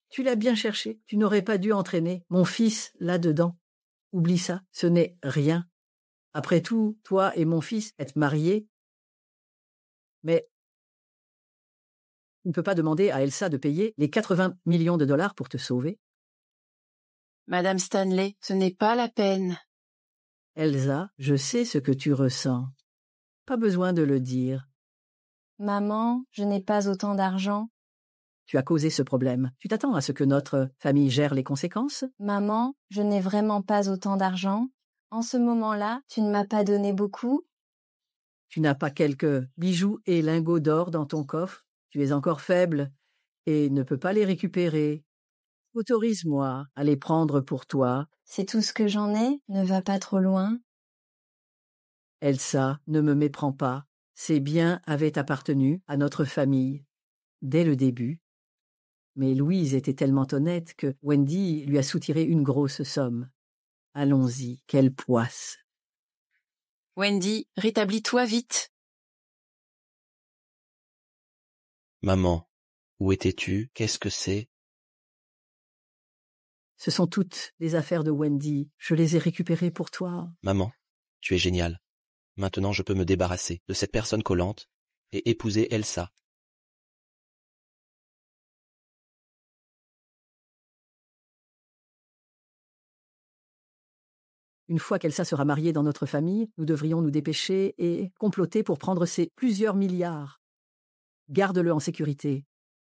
Tu l'as bien cherché, tu n'aurais pas dû entraîner mon fils là-dedans. Oublie ça, ce n'est rien. Après tout, toi et mon fils êtes mariés. Mais tu ne peux pas demander à Elsa de payer les 80 millions de dollars pour te sauver. Madame Stanley, ce n'est pas la peine. Elsa, je sais ce que tu ressens. Pas besoin de le dire. Maman, je n'ai pas autant d'argent. Tu as causé ce problème. Tu t'attends à ce que notre famille gère les conséquences? Maman, je n'ai vraiment pas autant d'argent. En ce moment-là, tu ne m'as pas donné beaucoup. Tu n'as pas quelques bijoux et lingots d'or dans ton coffre. Tu es encore faible et ne peux pas les récupérer. Autorise-moi à les prendre pour toi. C'est tout ce que j'en ai, ne va pas trop loin. Elsa, ne me méprends pas. Ces biens avaient appartenu à notre famille dès le début. Mais Louise était tellement honnête que Wendy lui a soutiré une grosse somme. Allons-y, quelle poisse. Wendy, rétablis-toi vite. Maman, où étais-tu? Qu'est-ce que c'est? Ce sont toutes les affaires de Wendy. Je les ai récupérées pour toi. Maman, tu es géniale. Maintenant je peux me débarrasser de cette personne collante et épouser Elsa. Une fois qu'Elsa sera mariée dans notre famille, nous devrions nous dépêcher et comploter pour prendre ces plusieurs milliards. Garde-le en sécurité.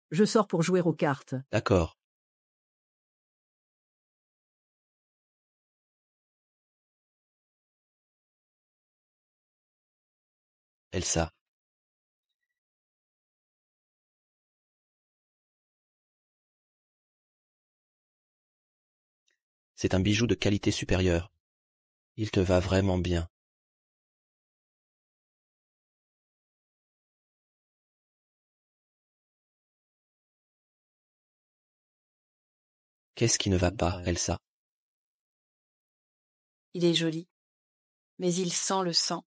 Je sors pour jouer aux cartes. D'accord. Elsa. C'est un bijou de qualité supérieure. Il te va vraiment bien. Qu'est-ce qui ne va pas, Elsa? Il est joli, mais il sent le sang.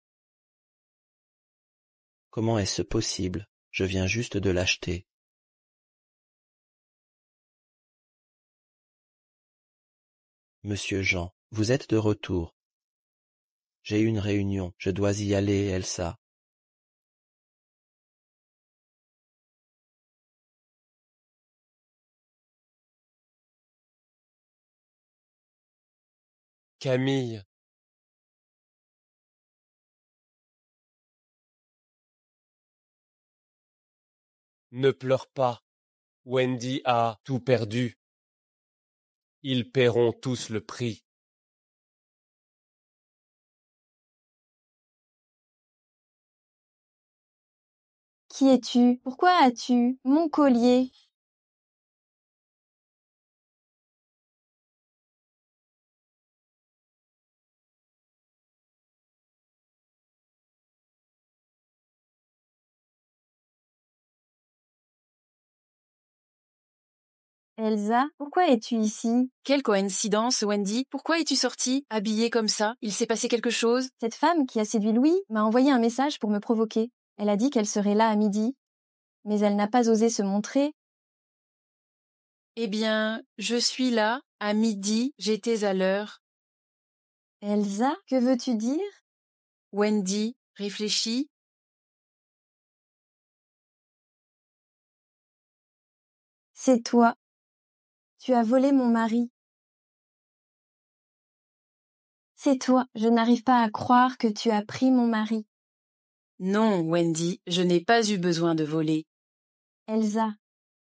Comment est-ce possible? Je viens juste de l'acheter. Monsieur Jean, vous êtes de retour. J'ai une réunion, je dois y aller, Elsa. Camille. Ne pleure pas. Wendy a tout perdu. Ils paieront tous le prix. Qui es-tu? Pourquoi as-tu mon collier? Elsa, pourquoi es-tu ici? Quelle coïncidence, Wendy. Pourquoi es-tu sortie, habillée comme ça? Il s'est passé quelque chose? Cette femme qui a séduit Louis m'a envoyé un message pour me provoquer. Elle a dit qu'elle serait là à midi, mais elle n'a pas osé se montrer. Eh bien, je suis là, à midi, j'étais à l'heure. Elsa, que veux-tu dire? Wendy, réfléchis. C'est toi. Tu as volé mon mari. C'est toi. Je n'arrive pas à croire que tu as pris mon mari. Non, Wendy, je n'ai pas eu besoin de voler. Elsa,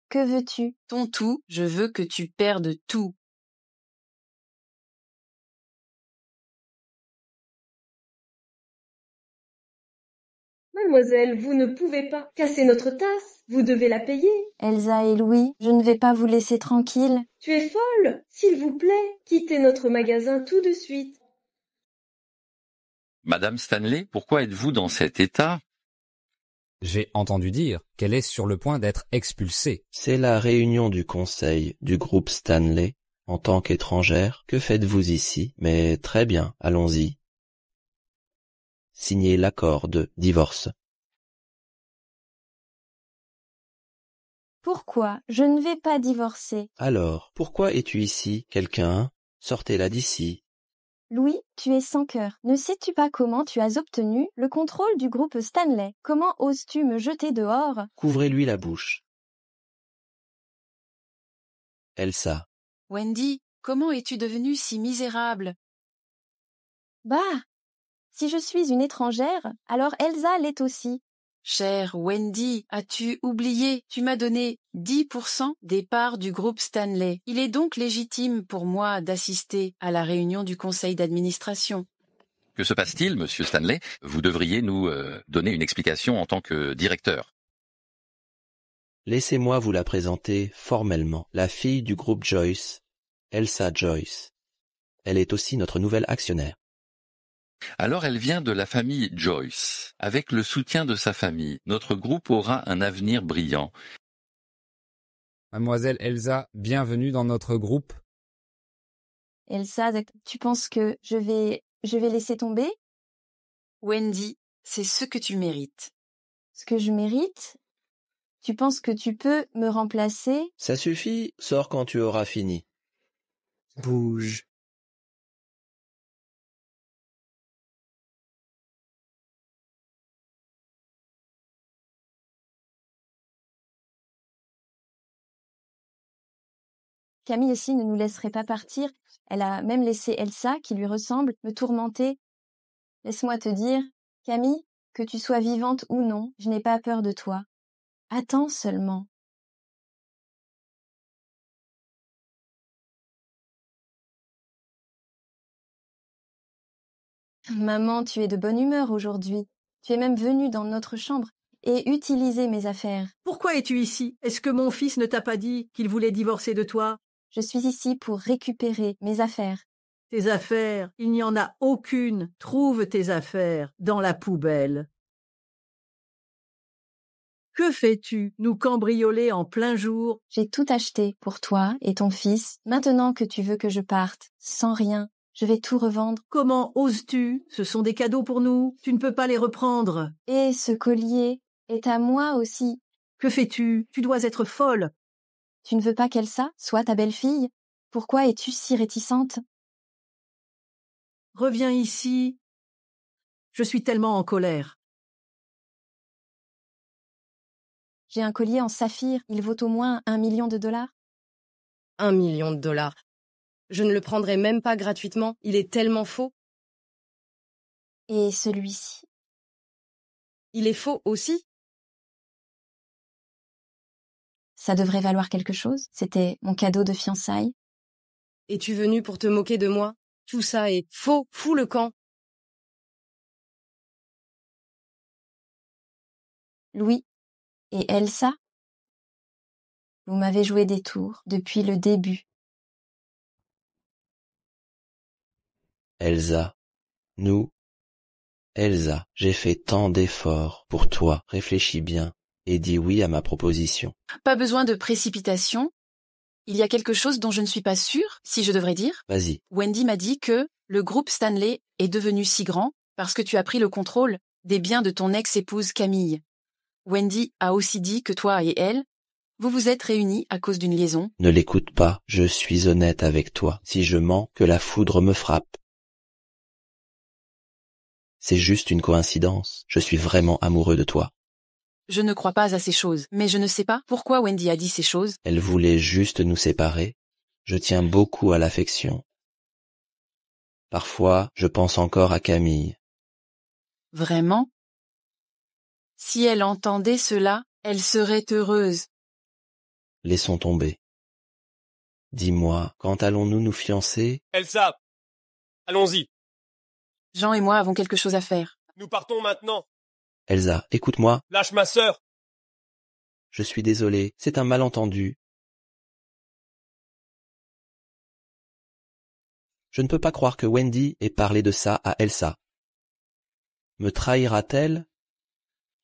que veux-tu? Ton tout, je veux que tu perdes tout. Mademoiselle, vous ne pouvez pas casser notre tasse. Vous devez la payer. Elsa et Louis, je ne vais pas vous laisser tranquille. Tu es folle. S'il vous plaît, quittez notre magasin tout de suite. Madame Stanley, pourquoi êtes-vous dans cet état? J'ai entendu dire qu'elle est sur le point d'être expulsée. C'est la réunion du conseil du groupe Stanley. En tant qu'étrangère, que faites-vous ici? Mais très bien, allons-y. Signez l'accord de divorce. Pourquoi? Je ne vais pas divorcer. Alors, pourquoi es-tu ici, quelqu'un? Sortez-la d'ici. Louis, tu es sans cœur. Ne sais-tu pas comment tu as obtenu le contrôle du groupe Stanley? Comment oses-tu me jeter dehors? Couvrez-lui la bouche. Elsa. Wendy, comment es-tu devenue si misérable? Bah, si je suis une étrangère, alors Elsa l'est aussi. Chère Wendy, as-tu oublié? Tu m'as donné 10% des parts du groupe Stanley. Il est donc légitime pour moi d'assister à la réunion du conseil d'administration. Que se passe-t-il, monsieur Stanley? Vous devriez nous donner une explication en tant que directeur. Laissez-moi vous la présenter formellement. La fille du groupe Joyce, Elsa Joyce. Elle est aussi notre nouvelle actionnaire. Alors elle vient de la famille Joyce. Avec le soutien de sa famille, notre groupe aura un avenir brillant. Mademoiselle Elsa, bienvenue dans notre groupe. Elsa, tu penses que je vais laisser tomber? Wendy, c'est ce que tu mérites. Ce que je mérite? Tu penses que tu peux me remplacer? Ça suffit, sors quand tu auras fini. Bouge. Camille aussi ne nous laisserait pas partir. Elle a même laissé Elsa, qui lui ressemble, me tourmenter. Laisse-moi te dire, Camille, que tu sois vivante ou non, je n'ai pas peur de toi. Attends seulement. Maman, tu es de bonne humeur aujourd'hui. Tu es même venue dans notre chambre et utilisé mes affaires. Pourquoi es-tu ici? Est-ce que mon fils ne t'a pas dit qu'il voulait divorcer de toi? Je suis ici pour récupérer mes affaires. Tes affaires? Il n'y en a aucune. Trouve tes affaires dans la poubelle. Que fais-tu? Nous cambrioler en plein jour? J'ai tout acheté pour toi et ton fils. Maintenant que tu veux que je parte, sans rien, je vais tout revendre. Comment oses-tu? Ce sont des cadeaux pour nous. Tu ne peux pas les reprendre. Et ce collier est à moi aussi. Que fais-tu? Tu dois être folle. Tu ne veux pas qu'Elsa soit ta belle-fille? Pourquoi es-tu si réticente? Reviens ici. Je suis tellement en colère. J'ai un collier en saphir. Il vaut au moins $1 million. $1 million. Je ne le prendrai même pas gratuitement. Il est tellement faux. Et celui-ci? Il est faux aussi. Ça devrait valoir quelque chose. C'était mon cadeau de fiançailles. Es-tu venu pour te moquer de moi? Tout ça est faux. Fous le camp. Louis et Elsa, vous m'avez joué des tours depuis le début. Elsa, Elsa, j'ai fait tant d'efforts pour toi. Réfléchis bien et dis oui à ma proposition. Pas besoin de précipitation. Il y a quelque chose dont je ne suis pas sûre, si je devrais dire. Vas-y. Wendy m'a dit que le groupe Stanley est devenu si grand parce que tu as pris le contrôle des biens de ton ex-épouse Camille. Wendy a aussi dit que toi et elle, vous vous êtes réunis à cause d'une liaison. Ne l'écoute pas, je suis honnête avec toi. Si je mens, que la foudre me frappe. C'est juste une coïncidence. Je suis vraiment amoureux de toi. Je ne crois pas à ces choses, mais je ne sais pas pourquoi Wendy a dit ces choses. Elle voulait juste nous séparer. Je tiens beaucoup à l'affection. Parfois, je pense encore à Camille. Vraiment? Si elle entendait cela, elle serait heureuse. Laissons tomber. Dis-moi, quand allons-nous nous fiancer? Elsa, allons-y. Jean et moi avons quelque chose à faire. Nous partons maintenant. Elsa, écoute-moi. Lâche ma sœur. Je suis désolé, c'est un malentendu. Je ne peux pas croire que Wendy ait parlé de ça à Elsa. Me trahira-t-elle?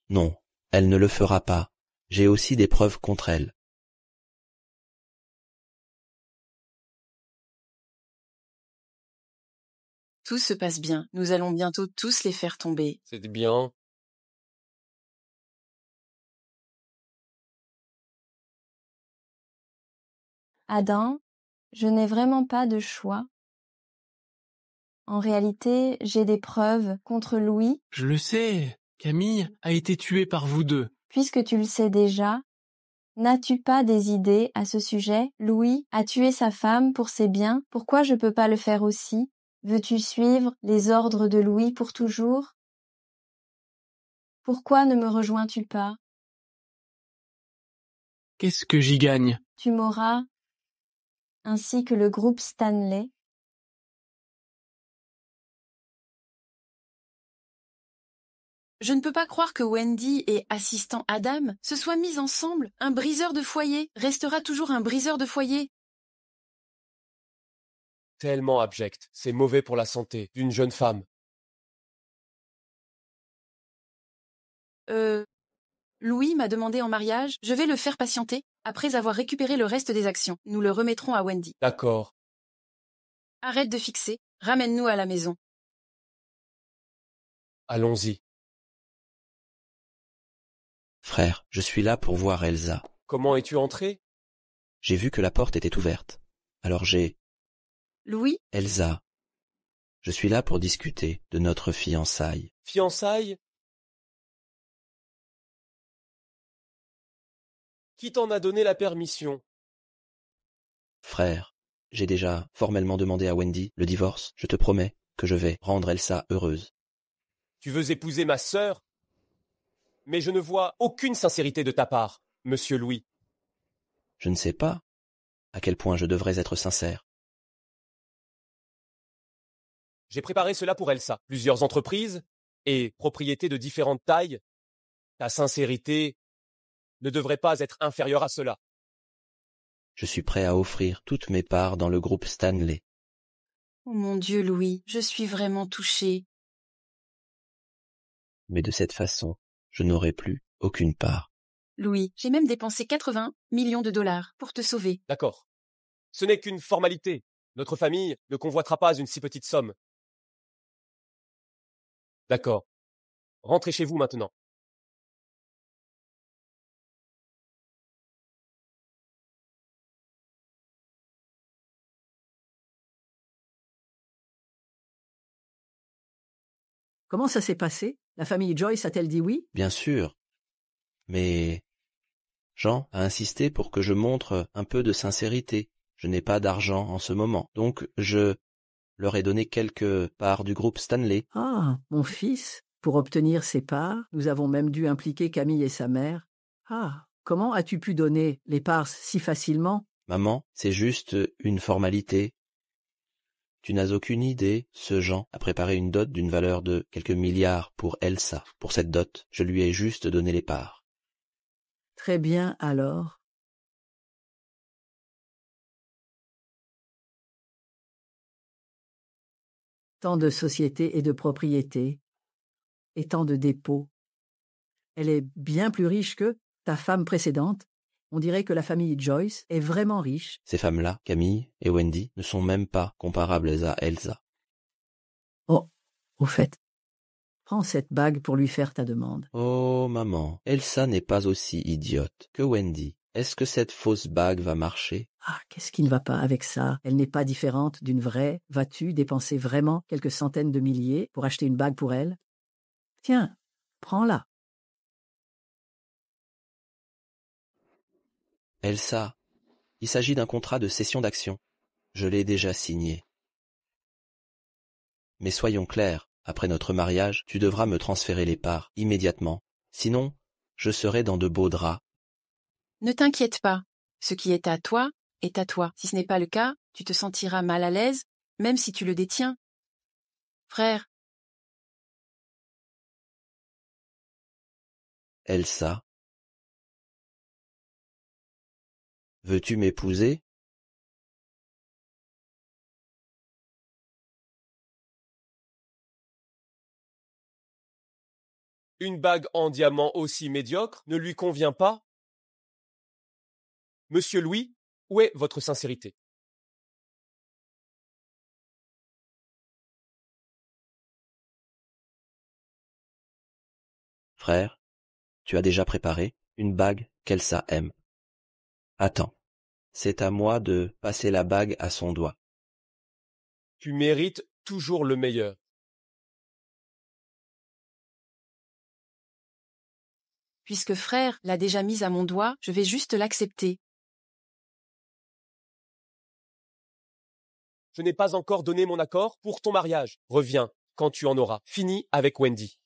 Non, elle ne le fera pas. J'ai aussi des preuves contre elle. Tout se passe bien. Nous allons bientôt tous les faire tomber. C'est bien. Adam, je n'ai vraiment pas de choix. En réalité, j'ai des preuves contre Louis. Je le sais. Camille a été tuée par vous deux. Puisque tu le sais déjà, n'as-tu pas des idées à ce sujet? Louis a tué sa femme pour ses biens. Pourquoi je peux pas le faire aussi? Veux-tu suivre les ordres de Louis pour toujours? Pourquoi ne me rejoins-tu pas? Qu'est-ce que j'y gagne? Tu m'auras, ainsi que le groupe Stanley. Je ne peux pas croire que Wendy et assistant Adam se soient mis ensemble. Un briseur de foyer restera toujours un briseur de foyer. Tellement abject. C'est mauvais pour la santé d'une jeune femme. Louis m'a demandé en mariage. Je vais le faire patienter. Après avoir récupéré le reste des actions, nous le remettrons à Wendy. D'accord. Arrête de fixer. Ramène-nous à la maison. Allons-y. Frère, je suis là pour voir Elsa. Comment es-tu entré? J'ai vu que la porte était ouverte. Alors j'ai... Louis? Elsa. Je suis là pour discuter de notre fiançailles. Fiançailles? Qui t'en a donné la permission? Frère, j'ai déjà formellement demandé à Wendy le divorce. Je te promets que je vais rendre Elsa heureuse. Tu veux épouser ma sœur? Mais je ne vois aucune sincérité de ta part, monsieur Louis. Je ne sais pas à quel point je devrais être sincère. J'ai préparé cela pour Elsa. Plusieurs entreprises et propriétés de différentes tailles. Ta sincérité ne devrait pas être inférieure à cela. Je suis prêt à offrir toutes mes parts dans le groupe Stanley. Oh mon Dieu, Louis, je suis vraiment touchée. Mais de cette façon, je n'aurai plus aucune part. Louis, j'ai même dépensé 80 millions de dollars pour te sauver. D'accord. Ce n'est qu'une formalité. Notre famille ne convoitera pas une si petite somme. D'accord. Rentrez chez vous maintenant. Comment ça s'est passé? La famille Joyce a-t-elle dit oui? Bien sûr. Mais Jean a insisté pour que je montre un peu de sincérité. Je n'ai pas d'argent en ce moment, donc je leur ai donné quelques parts du groupe Stanley. Ah, mon fils, pour obtenir ces parts, nous avons même dû impliquer Camille et sa mère. Ah, comment as-tu pu donner les parts si facilement? Maman, c'est juste une formalité. Tu n'as aucune idée, ce Jean a préparé une dot d'une valeur de quelques milliards pour Elsa. Pour cette dot, je lui ai juste donné les parts. Très bien alors. Tant de sociétés et de propriétés, et tant de dépôts. Elle est bien plus riche que ta femme précédente. On dirait que la famille Joyce est vraiment riche. Ces femmes-là, Camille et Wendy, ne sont même pas comparables à Elsa. Oh, au fait, prends cette bague pour lui faire ta demande. Oh, maman, Elsa n'est pas aussi idiote que Wendy. Est-ce que cette fausse bague va marcher? Ah, qu'est-ce qui ne va pas avec ça? Elle n'est pas différente d'une vraie. Vas-tu dépenser vraiment quelques centaines de milliers pour acheter une bague pour elle? Tiens, prends-la. Elsa, il s'agit d'un contrat de cession d'actions. Je l'ai déjà signé. Mais soyons clairs, après notre mariage, tu devras me transférer les parts immédiatement. Sinon, je serai dans de beaux draps. Ne t'inquiète pas. Ce qui est à toi est à toi. Si ce n'est pas le cas, tu te sentiras mal à l'aise, même si tu le détiens. Frère. Elsa. Veux-tu m'épouser? Une bague en diamant aussi médiocre ne lui convient pas? Monsieur Louis, où est votre sincérité? Frère, tu as déjà préparé une bague qu'Elsa aime. Attends, c'est à moi de passer la bague à son doigt. Tu mérites toujours le meilleur. Puisque frère l'a déjà mise à mon doigt, je vais juste l'accepter. Je n'ai pas encore donné mon accord pour ton mariage. Reviens quand tu en auras fini avec Wendy.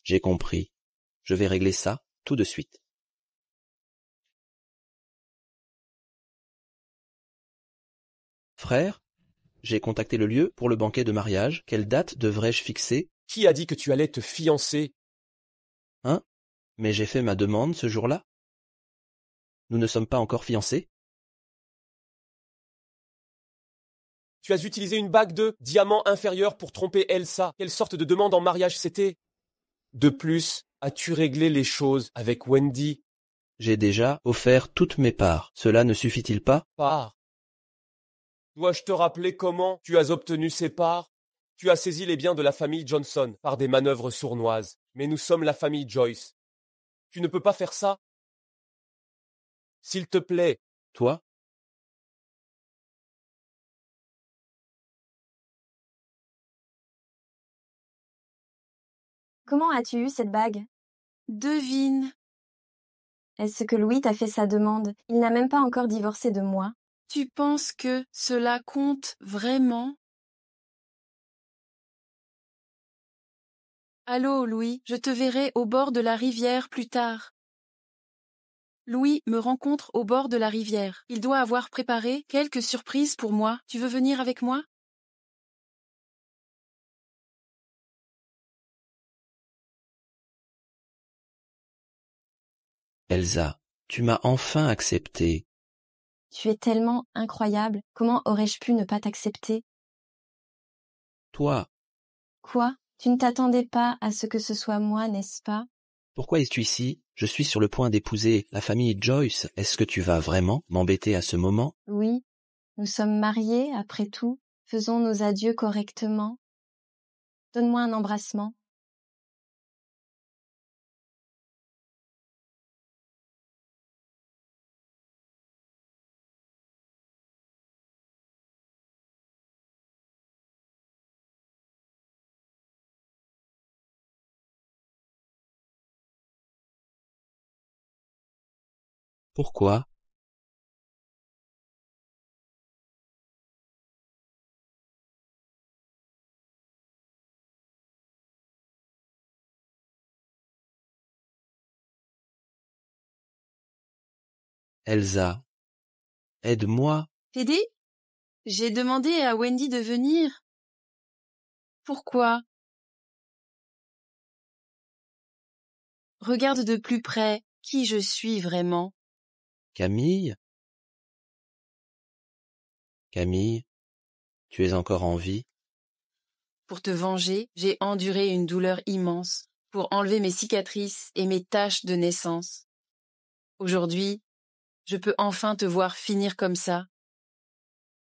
J'ai compris. Je vais régler ça tout de suite. Frère, j'ai contacté le lieu pour le banquet de mariage. Quelle date devrais-je fixer? Qui a dit que tu allais te fiancer? Hein? Mais j'ai fait ma demande ce jour-là. Nous ne sommes pas encore fiancés. Tu as utilisé une bague de diamant inférieur pour tromper Elsa. Quelle sorte de demande en mariage c'était? De plus, as-tu réglé les choses avec Wendy? J'ai déjà offert toutes mes parts. Cela ne suffit-il pas? Parts? Dois-je te rappeler comment tu as obtenu ces parts? Tu as saisi les biens de la famille Johnson par des manœuvres sournoises. Mais nous sommes la famille Joyce. Tu ne peux pas faire ça? S'il te plaît. Toi? Comment as-tu eu cette bague? Devine. Est-ce que Louis t'a fait sa demande? Il n'a même pas encore divorcé de moi. Tu penses que cela compte vraiment? Allô, Louis, je te verrai au bord de la rivière plus tard. Louis me rencontre au bord de la rivière. Il doit avoir préparé quelques surprises pour moi. Tu veux venir avec moi? Elsa, tu m'as enfin accepté. Tu es tellement incroyable. Comment aurais-je pu ne pas t'accepter? Toi. Quoi? Tu ne t'attendais pas à ce que ce soit moi, n'est-ce pas? Pourquoi es-tu ici? Je suis sur le point d'épouser la famille Joyce. Est-ce que tu vas vraiment m'embêter à ce moment? Oui. Nous sommes mariés, après tout. Faisons nos adieux correctement. Donne-moi un embrassement. Pourquoi? Elsa, aide-moi. T'aider? J'ai demandé à Wendy de venir. Pourquoi? Regarde de plus près qui je suis vraiment. Camille? Camille, tu es encore en vie? Pour te venger, j'ai enduré une douleur immense, pour enlever mes cicatrices et mes taches de naissance. Aujourd'hui, Je peux enfin te voir finir comme ça.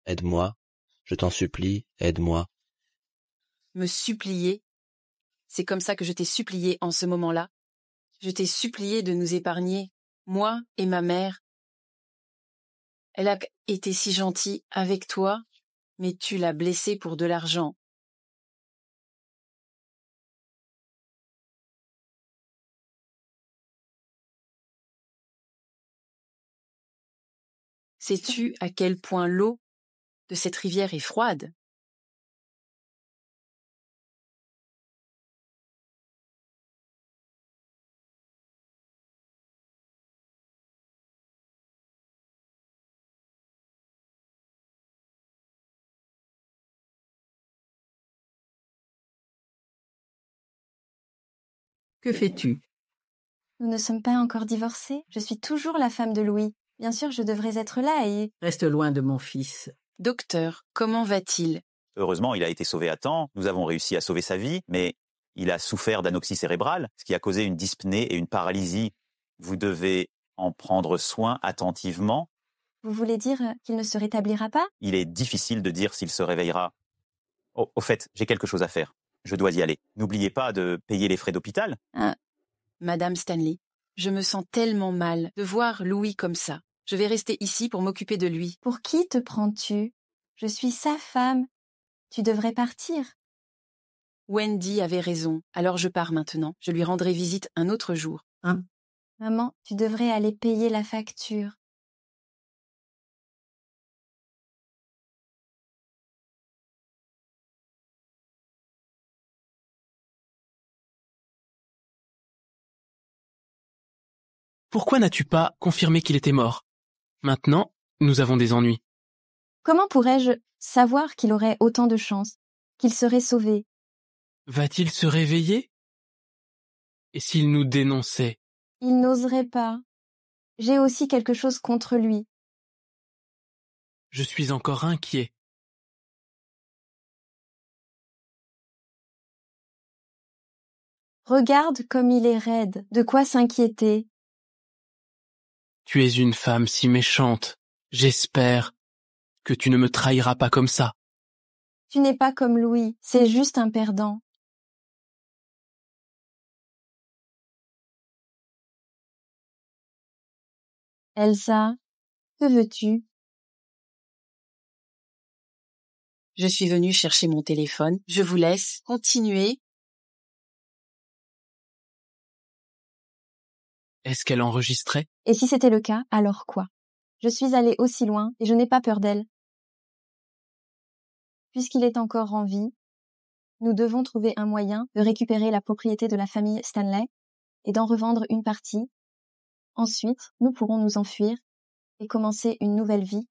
Aide-moi. Je t'en supplie, aide-moi. Me supplier? C'est comme ça que je t'ai supplié en ce moment-là. Je t'ai supplié de nous épargner, moi et ma mère. Elle a été si gentille avec toi, mais tu l'as blessée pour de l'argent. Sais-tu à quel point l'eau de cette rivière est froide? Que fais-tu? Nous ne sommes pas encore divorcés. Je suis toujours la femme de Louis. Bien sûr, je devrais être là et... Reste loin de mon fils. Docteur, comment va-t-il? Heureusement, il a été sauvé à temps. Nous avons réussi à sauver sa vie, mais il a souffert d'anoxie cérébrale, ce qui a causé une dyspnée et une paralysie. Vous devez en prendre soin attentivement. Vous voulez dire qu'il ne se rétablira pas? Il est difficile de dire s'il se réveillera. Oh, au fait, j'ai quelque chose à faire. Je dois y aller. N'oubliez pas de payer les frais d'hôpital. Madame Stanley, je me sens tellement mal de voir Louis comme ça. Je vais rester ici pour m'occuper de lui. Pour qui te prends-tu? Je suis sa femme. Tu devrais partir. Wendy avait raison, alors je pars maintenant. Je lui rendrai visite un autre jour. Maman, tu devrais aller payer la facture. Pourquoi n'as-tu pas confirmé qu'il était mort? Maintenant, nous avons des ennuis. Comment pourrais-je savoir qu'il aurait autant de chance, qu'il serait sauvé? Va-t-il se réveiller? Et s'il nous dénonçait? Il n'oserait pas. J'ai aussi quelque chose contre lui. Je suis encore inquiet. Regarde comme il est raide. De quoi s'inquiéter? Tu es une femme si méchante. J'espère que tu ne me trahiras pas comme ça. Tu n'es pas comme Louis, c'est juste un perdant. Elsa, que veux-tu? Je suis venue chercher mon téléphone. Je vous laisse continuer. Est-ce qu'elle enregistrait? Et si c'était le cas, alors quoi? Je suis allée aussi loin et je n'ai pas peur d'elle. Puisqu'il est encore en vie, nous devons trouver un moyen de récupérer la propriété de la famille Stanley et d'en revendre une partie. Ensuite, nous pourrons nous enfuir et commencer une nouvelle vie.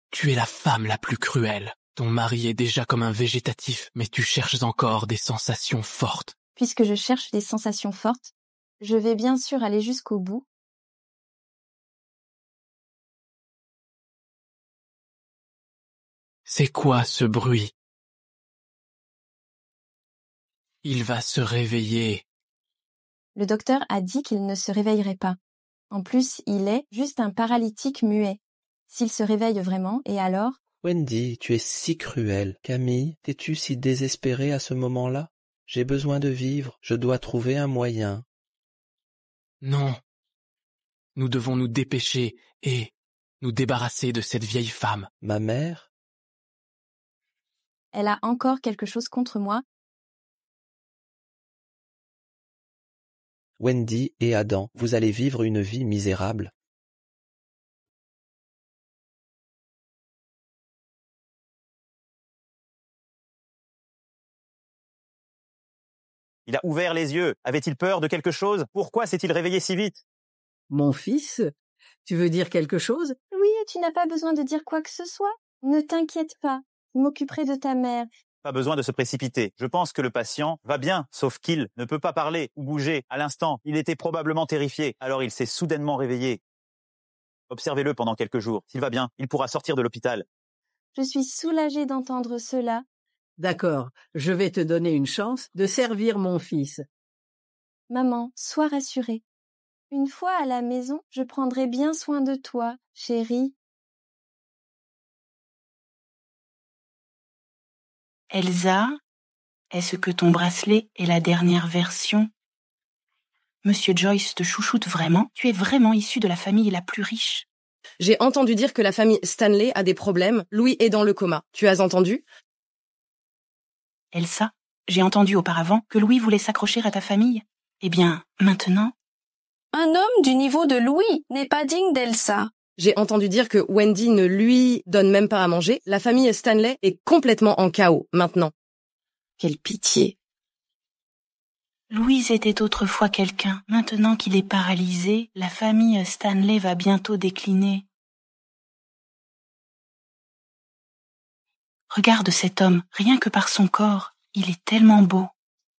Tu es la femme la plus cruelle. Ton mari est déjà comme un végétatif, mais tu cherches encore des sensations fortes. Puisque je cherche des sensations fortes, je vais bien sûr aller jusqu'au bout. C'est quoi ce bruit? Il va se réveiller. Le docteur a dit qu'il ne se réveillerait pas. En plus, il est juste un paralytique muet. S'il se réveille vraiment, et alors? Wendy, tu es si cruelle. Camille, t'es-tu si désespérée à ce moment-là? J'ai besoin de vivre, je dois trouver un moyen. Non. Nous devons nous dépêcher et nous débarrasser de cette vieille femme. Ma mère? Elle a encore quelque chose contre moi. Wendy et Adam, vous allez vivre une vie misérable. Il a ouvert les yeux. Avait-il peur de quelque chose? Pourquoi s'est-il réveillé si vite? Mon fils? Tu veux dire quelque chose? Oui, tu n'as pas besoin de dire quoi que ce soit. Ne t'inquiète pas. Je m'occuperai de ta mère. Pas besoin de se précipiter. Je pense que le patient va bien, sauf qu'il ne peut pas parler ou bouger. À l'instant, il était probablement terrifié. Alors il s'est soudainement réveillé. Observez-le pendant quelques jours. S'il va bien, il pourra sortir de l'hôpital. Je suis soulagée d'entendre cela. D'accord, je vais te donner une chance de servir mon fils. Maman, sois rassurée. Une fois à la maison, je prendrai bien soin de toi, chérie. Elsa, est-ce que ton bracelet est la dernière version? Monsieur Joyce te chouchoute vraiment? Tu es vraiment issue de la famille la plus riche. J'ai entendu dire que la famille Stanley a des problèmes. Louis est dans le coma. Tu as entendu? Elsa, j'ai entendu auparavant que Louis voulait s'accrocher à ta famille. Eh bien, maintenant... Un homme du niveau de Louis n'est pas digne d'Elsa. J'ai entendu dire que Wendy ne lui donne même pas à manger. La famille Stanley est complètement en chaos maintenant. Quelle pitié. Louis était autrefois quelqu'un. Maintenant qu'il est paralysé, la famille Stanley va bientôt décliner. Regarde cet homme, rien que par son corps. Il est tellement beau.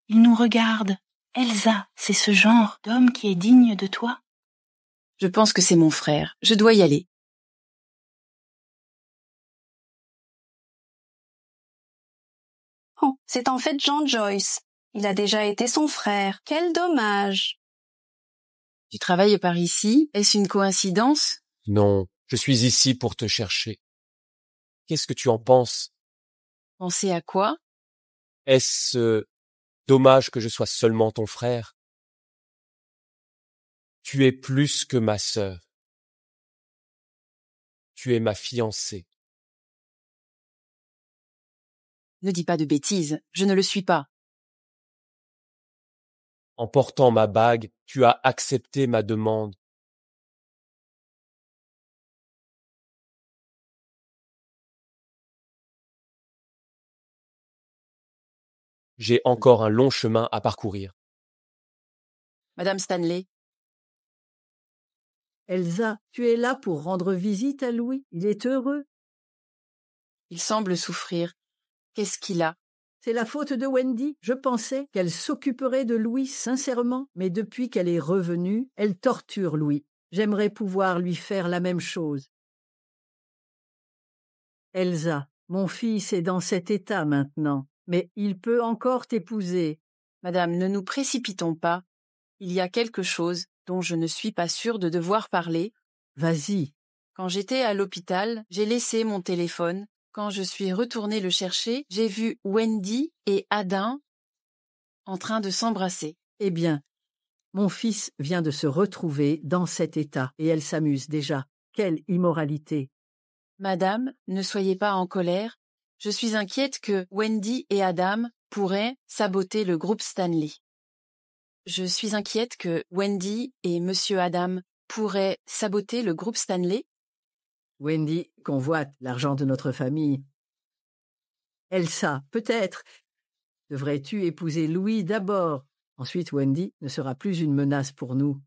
Il nous regarde. Elsa, c'est ce genre d'homme qui est digne de toi? Je pense que c'est mon frère. Je dois y aller. Oh, c'est en fait John Joyce. Il a déjà été son frère. Quel dommage. Tu travailles par ici? Est-ce une coïncidence? Non, je suis ici pour te chercher. Qu'est-ce que tu en penses? Penser à quoi? Est-ce dommage que je sois seulement ton frère? Tu es plus que ma sœur. Tu es ma fiancée. Ne dis pas de bêtises, je ne le suis pas. En portant ma bague, tu as accepté ma demande. J'ai encore un long chemin à parcourir. Madame Stanley. Elsa, tu es là pour rendre visite à Louis. Il est heureux. Il semble souffrir. Qu'est-ce qu'il a? C'est la faute de Wendy. Je pensais qu'elle s'occuperait de Louis sincèrement, mais depuis qu'elle est revenue, elle torture Louis. J'aimerais pouvoir lui faire la même chose. Elsa, mon fils est dans cet état maintenant, mais il peut encore t'épouser. Madame, ne nous précipitons pas. Il y a quelque chose dont je ne suis pas sûre de devoir parler. Vas-y. Quand j'étais à l'hôpital, j'ai laissé mon téléphone. Quand je suis retournée le chercher, j'ai vu Wendy et Adam en train de s'embrasser. Eh bien, mon fils vient de se retrouver dans cet état et elle s'amuse déjà. Quelle immoralité! Madame, ne soyez pas en colère. Je suis inquiète que Wendy et Adam pourraient saboter le groupe Stanley. Je suis inquiète que Wendy et Monsieur Adam pourraient saboter le groupe Stanley. Wendy convoite l'argent de notre famille. Elsa, peut-être. Devrais-tu épouser Louis d'abord? Ensuite, Wendy ne sera plus une menace pour nous.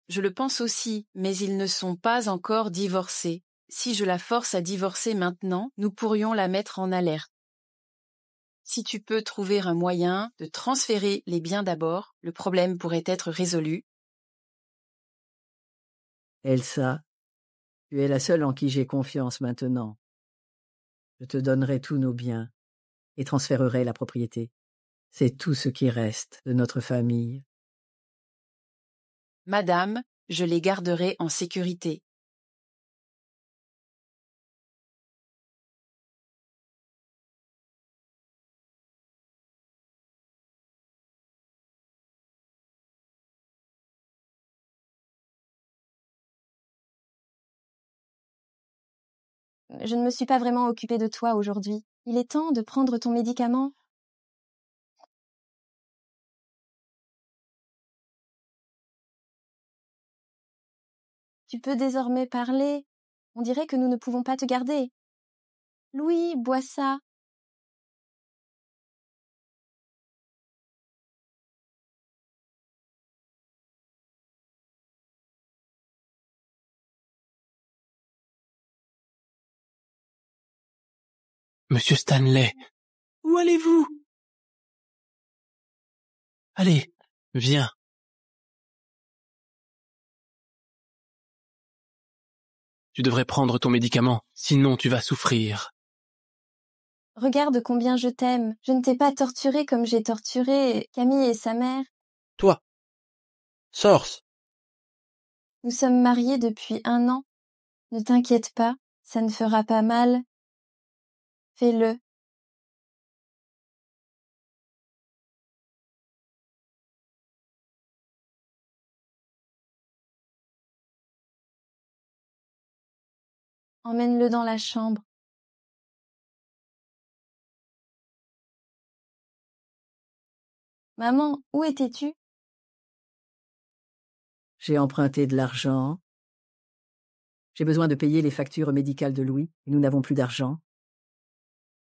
Je le pense aussi, mais ils ne sont pas encore divorcés. Si je la force à divorcer maintenant, nous pourrions la mettre en alerte. Si tu peux trouver un moyen de transférer les biens d'abord, le problème pourrait être résolu. Elsa, tu es la seule en qui j'ai confiance maintenant. Je te donnerai tous nos biens et transférerai la propriété. C'est tout ce qui reste de notre famille. Madame, je les garderai en sécurité. Je ne me suis pas vraiment occupée de toi aujourd'hui. Il est temps de prendre ton médicament. Tu peux désormais parler. On dirait que nous ne pouvons pas te garder. Louis, bois ça. Monsieur Stanley, où allez-vous? Allez, viens. Tu devrais prendre ton médicament, sinon tu vas souffrir. Regarde combien je t'aime. Je ne t'ai pas torturé comme j'ai torturé Camille et sa mère. Toi. Source. Nous sommes mariés depuis 1 an. Ne t'inquiète pas, ça ne fera pas mal. Fais-le. Emmène-le dans la chambre. Maman, où étais-tu? J'ai emprunté de l'argent. J'ai besoin de payer les factures médicales de Louis. Nous n'avons plus d'argent.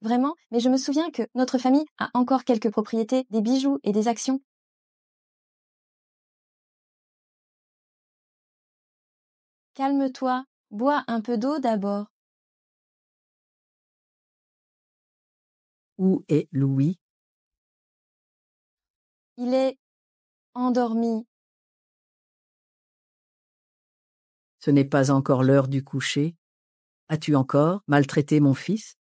Vraiment? Mais je me souviens que notre famille a encore quelques propriétés, des bijoux et des actions. Calme-toi. Bois un peu d'eau d'abord. Où est Louis? Il est endormi. Ce n'est pas encore l'heure du coucher. As-tu encore maltraité mon fils?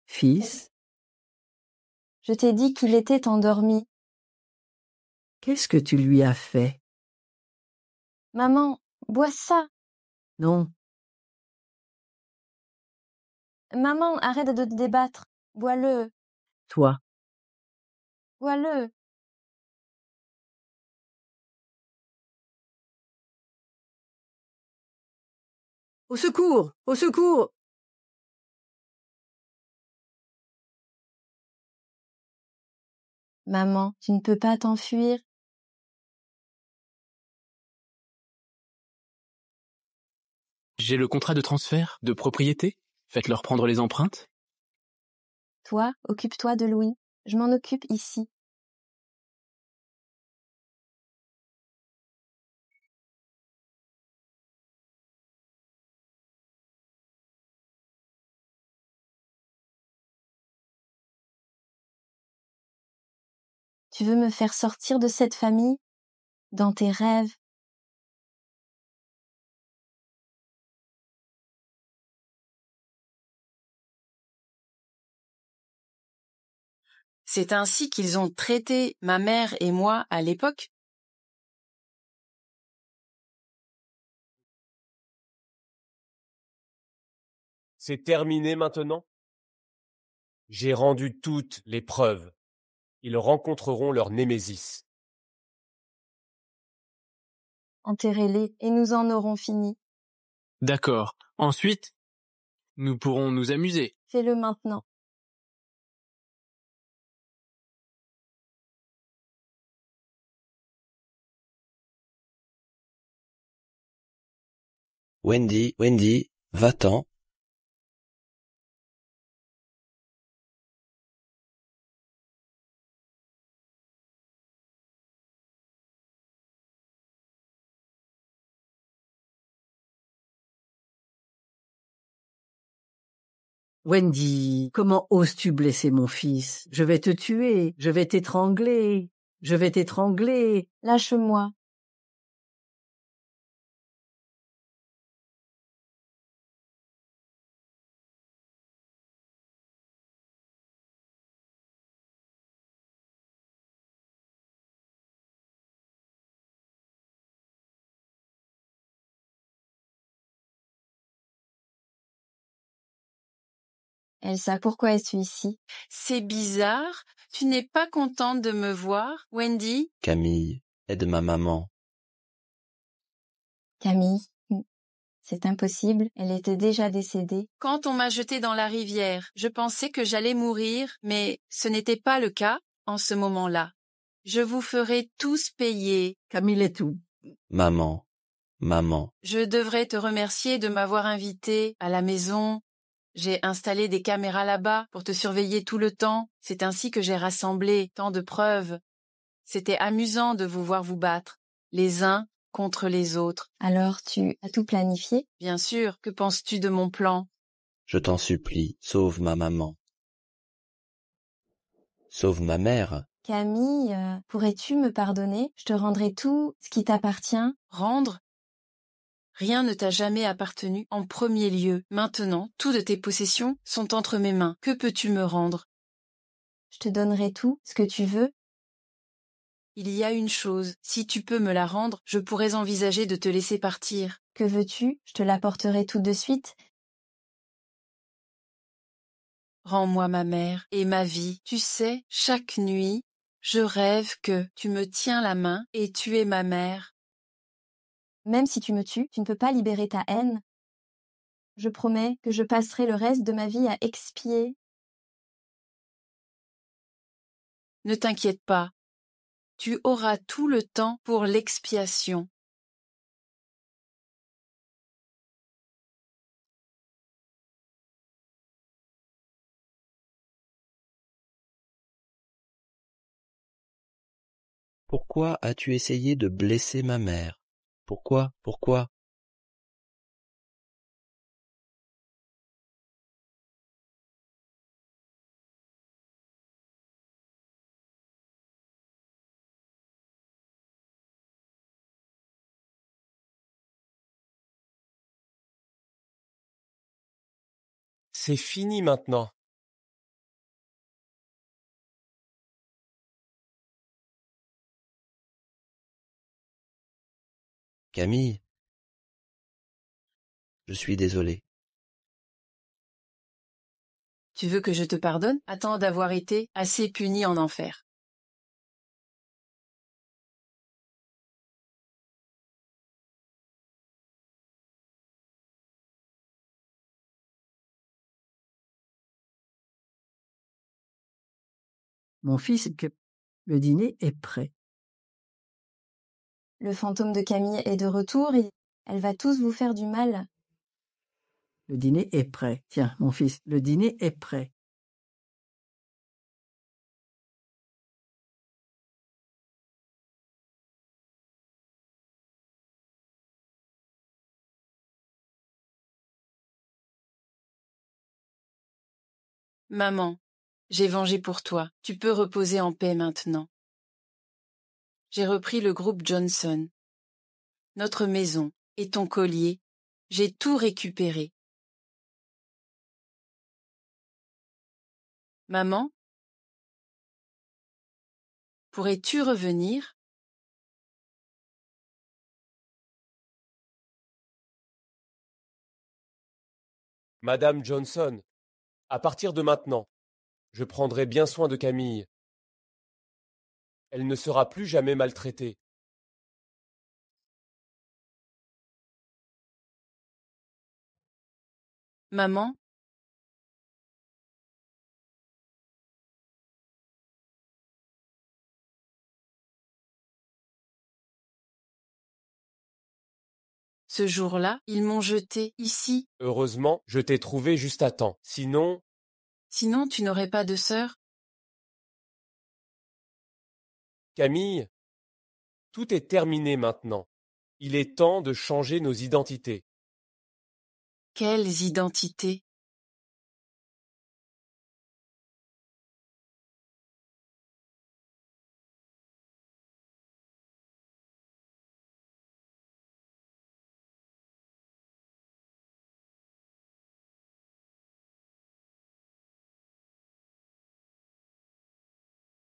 Fils? Je t'ai dit qu'il était endormi. Qu'est-ce que tu lui as fait? Maman, bois ça. Non. Maman, arrête de te débattre. Bois-le. Toi. Bois-le. Au secours! Au secours! Maman, tu ne peux pas t'enfuir. J'ai le contrat de transfert, de propriété. Faites-leur prendre les empreintes. Toi, occupe-toi de Louis. Je m'en occupe ici. Tu veux me faire sortir de cette famille? Dans tes rêves? C'est ainsi qu'ils ont traité ma mère et moi à l'époque? C'est terminé maintenant? J'ai rendu toutes les preuves. Ils rencontreront leur némésis. Enterrez-les et nous en aurons fini. D'accord. Ensuite, nous pourrons nous amuser. Fais-le maintenant. Wendy, va-t'en. Wendy, comment oses-tu blesser mon fils? Je vais te tuer, je vais t'étrangler, je vais t'étrangler. Lâche-moi. Elsa, pourquoi es-tu ici? C'est bizarre. Tu n'es pas contente de me voir, Wendy? Camille, aide ma maman. Camille, c'est impossible. Elle était déjà décédée. Quand on m'a jetée dans la rivière, je pensais que j'allais mourir, mais ce n'était pas le cas en ce moment-là. Je vous ferai tous payer. Camille est tout. Maman. Je devrais te remercier de m'avoir invité à la maison. J'ai installé des caméras là-bas pour te surveiller tout le temps. C'est ainsi que j'ai rassemblé tant de preuves. C'était amusant de vous voir vous battre, les uns contre les autres. Alors, tu as tout planifié? Bien sûr, que penses-tu de mon plan? Je t'en supplie, sauve ma maman. Sauve ma mère, Camille, pourrais-tu me pardonner? Je te rendrai tout ce qui t'appartient. Rendre? Rien ne t'a jamais appartenu en premier lieu. Maintenant, tout de tes possessions sont entre mes mains. Que peux-tu me rendre? Je te donnerai tout ce que tu veux. Il y a une chose, si tu peux me la rendre, je pourrais envisager de te laisser partir. Que veux-tu? Je te l'apporterai tout de suite. Rends-moi ma mère et ma vie. Tu sais, chaque nuit, je rêve que tu me tiens la main et tu es ma mère. Même si tu me tues, tu ne peux pas libérer ta haine. Je promets que je passerai le reste de ma vie à expier. Ne t'inquiète pas. Tu auras tout le temps pour l'expiation. Pourquoi as-tu essayé de blesser ma mère? Pourquoi? C'est fini maintenant. Camille, je suis désolé. Tu veux que je te pardonne? Attends d'avoir été assez puni en enfer. Mon fils, que le dîner est prêt. Le fantôme de Camille est de retour et elle va tous vous faire du mal. Le dîner est prêt. Tiens, mon fils, le dîner est prêt. Maman, j'ai vengé pour toi. Tu peux reposer en paix maintenant. J'ai repris le groupe Johnson. Notre maison et ton collier, j'ai tout récupéré. Maman, pourrais-tu revenir? Madame Johnson, à partir de maintenant, je prendrai bien soin de Camille. Elle ne sera plus jamais maltraitée. Maman, ce jour-là, ils m'ont jeté ici. Heureusement, je t'ai trouvé juste à temps. Sinon, tu n'aurais pas de sœur? Camille, tout est terminé maintenant. Il est temps de changer nos identités. Quelles identités?